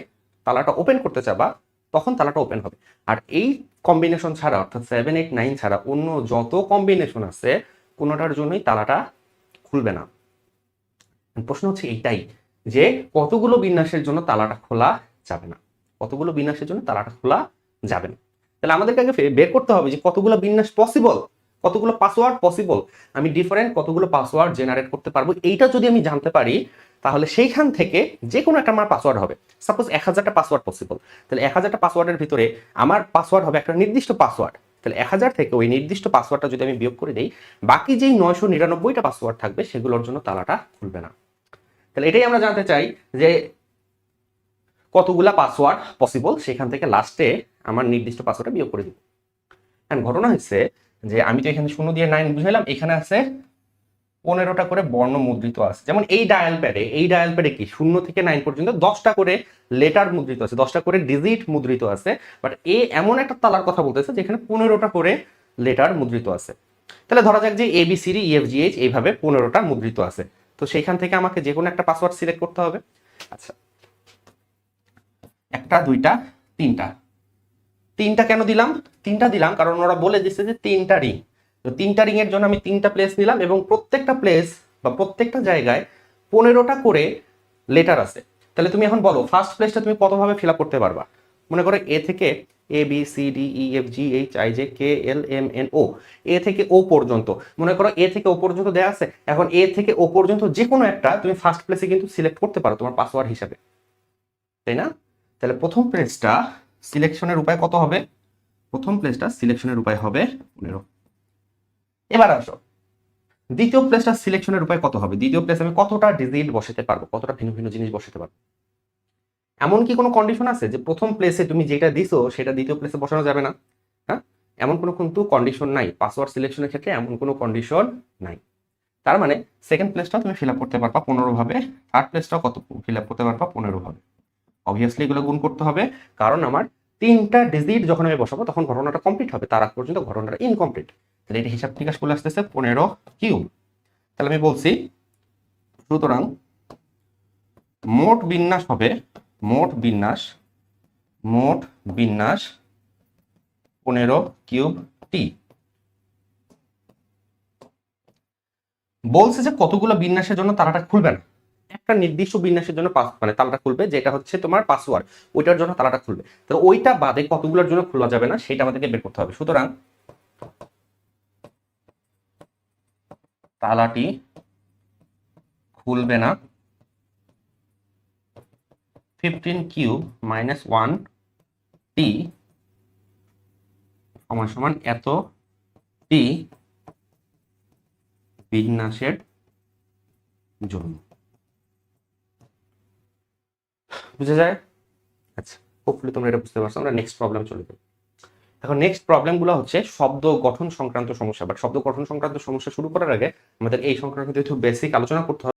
তালাটা ওপেন করতে চাবা, তখন তালাটা ওপেন হবে। আর এই কম্বিনেশন ছাড়া, অর্থাৎ 7 8 9 ছাড়া অন্য যত কম্বিনেশন আছে কোনোটার জন্যই তালাটা খুলবে না। প্রশ্ন হচ্ছে এইটাই, যে কতগুলো বিন্যাসের জন্য তালাটা খোলা যাবে না, কতগুলো বিন্যাসের জন্য তালাটা খোলা যাবে না। তাহলে আমাদেরকে আগে বের করতে হবে যে কতগুলো বিন্যাস পসিবল, কতগুলো পাসওয়ার্ড পসিবল, আমি ডিফারেন্ট কতগুলো পাসওয়ার্ড জেনারেট করতে পারবো। এইটা যদি আমি জানতে পারি, তাহলে সেইখান থেকে যে কোনো একটা আমার পাসওয়ার্ড হবে। সাপোজ 1000টা পাসওয়ার্ড পসিবল, তাহলে 1000টা পাসওয়ার্ডের ভিতরে আমার পাসওয়ার্ড হবে একটা নির্দিষ্ট পাসওয়ার্ড। তাহলে 1000 থেকে ওই নির্দিষ্ট পাসওয়ার্ডটা যদি আমি বিয়োগ করে দিই, বাকি যেই 999টা পাসওয়ার্ড থাকবে সেগুলোর জন্য তালাটা খুলবে না। তাহলে এটাই আমরা জানতে চাই যে কতগুলা পাসওয়ার্ড পসিবল, সেখান থেকে লাস্টে আমার নির্দিষ্ট পাসওয়ার্ডটা বিয়োগ করে দিব। এখন ঘটনা হচ্ছে যে আমি তো এখানে 0 দিয়ে 9 বুঝাইলাম, এখানে আছে 15টা করে বর্ণ মুদ্রিত আছে। যেমন এই ডায়াল প্যাডে কি 0 থেকে 9 পর্যন্ত 10টা করে লেটার মুদ্রিত আছে, 10টা করে ডিজিট মুদ্রিত আছে। বাট এমন একটা তালার কথা বলতেছে যেখানে 15টা করে লেটার মুদ্রিত আছে। তাহলে ধরা যাক যে ABCD EFGH এইভাবে 15টা মুদ্রিত আছে। তো সেইখান থেকে আমাকে যে কোনো একটা পাসওয়ার্ড সিলেক্ট করতে হবে। আচ্ছা, 1টা 2টা 3টা, 3টা কেন দিলাম? 3টা দিলাম কারণ ওরা বলে দিচ্ছে যে 3টা রিং। তো 3টা রিং এর জন্য আমি 3টা প্লেস নিলাম, এবং প্রত্যেকটা প্লেস বা প্রত্যেকটা জায়গায় 15টা করে লেটার আছে। তাহলে তুমি এখন বলো ফার্স্ট প্লেসটা তুমি কতভাবে ফিল আপ করতে পারবা? মনে করো এ থেকে ABCDEFGHIJKLMNO, এ থেকে ও পর্যন্ত, মনে করো এ থেকে ও পর্যন্ত দেয়া আছে। এখন এ থেকে ও পর্যন্ত যে কোনো একটা তুমি ফার্স্ট প্লেসে কিন্তু সিলেক্ট করতে পারো তোমার পাসওয়ার্ড হিসাবে, তাই না? তাহলে প্রথম প্লেসটা সিলেকশনের উপায় কত হবে? প্রথম প্লেসটা সিলেকশনের উপায় হবে 15। এবার আসো দ্বিতীয় প্লেসটা সিলেকশনের উপায় কত হবে? দ্বিতীয় প্লেসে আমি কতটা ডিজিট বসাতে পারবো, কতটা ভিন্ন ভিন্ন জিনিস বসাতে পারবো? এমন কি কোনো কন্ডিশন আছে যে প্রথম প্লেসে তুমি যেটা দিছো সেটা দ্বিতীয় প্লেসে বসানো যাবে না? হ্যাঁ, এমন কোনো কিন্তু কন্ডিশন নাই পাসওয়ার্ড সিলেকশনের ক্ষেত্রে, এমন কোনো কন্ডিশন নাই। তার মানে সেকেন্ড প্লেসটা তুমি ফিল আপ করতে পারবা 15 ভাবে, থার্ড প্লেসটাও কত ফিল আপ করতে পারবা 15 ভাবে। অবভিয়াসলি এগুলো গুণ করতে হবে, কারণ আমার 3টা ডিজিট যখন আমি বসাবো তখন ঘটনাটা কমপ্লিট হবে, তার আগ পর্যন্ত ঘটনাটা ইনকমপ্লিট। তাহলে এটা হিসাব নিকাশ করলে আসতেছে 15 কিউব। তাহলে আমি বলছি সুতরাং মোট বিন্যাস হবে, মোট বিন্যাস 15 কিউব টি। বলছে যে কতগুলো বিন্যাসের জন্য তালাটা খুলবে না? একটা নির্দিষ্ট বিন্যাসের জন্য মানে তালাটা খুলবে, যেটা হচ্ছে তোমার পাসওয়ার্ড, ওইটার জন্য তালাটা খুলবে। তো ওইটা বাদে কতগুলোর জন্য খোলা যাবে না সেটা আমাদেরকে বের করতে হবে। সুতরাং তালাটি খুলবে না 15 কিউব মাইনাস 1 টি সমান সমান এত টি বিন্যাসের জন্য। বুঝা যায়? আচ্ছা, হোপফুলি তোমরা এটা বুঝতে পারছো। আমরা নেক্সট প্রবলেম চলে যাই। এখন নেক্সট প্রবলেমগুলো হচ্ছে শব্দ গঠন সংক্রান্ত সমস্যা। বাট শব্দ গঠন সংক্রান্ত সমস্যা শুরু করার আগে আমাদের এই সংক্রান্ত কিছু বেসিক আলোচনা করতে হবে।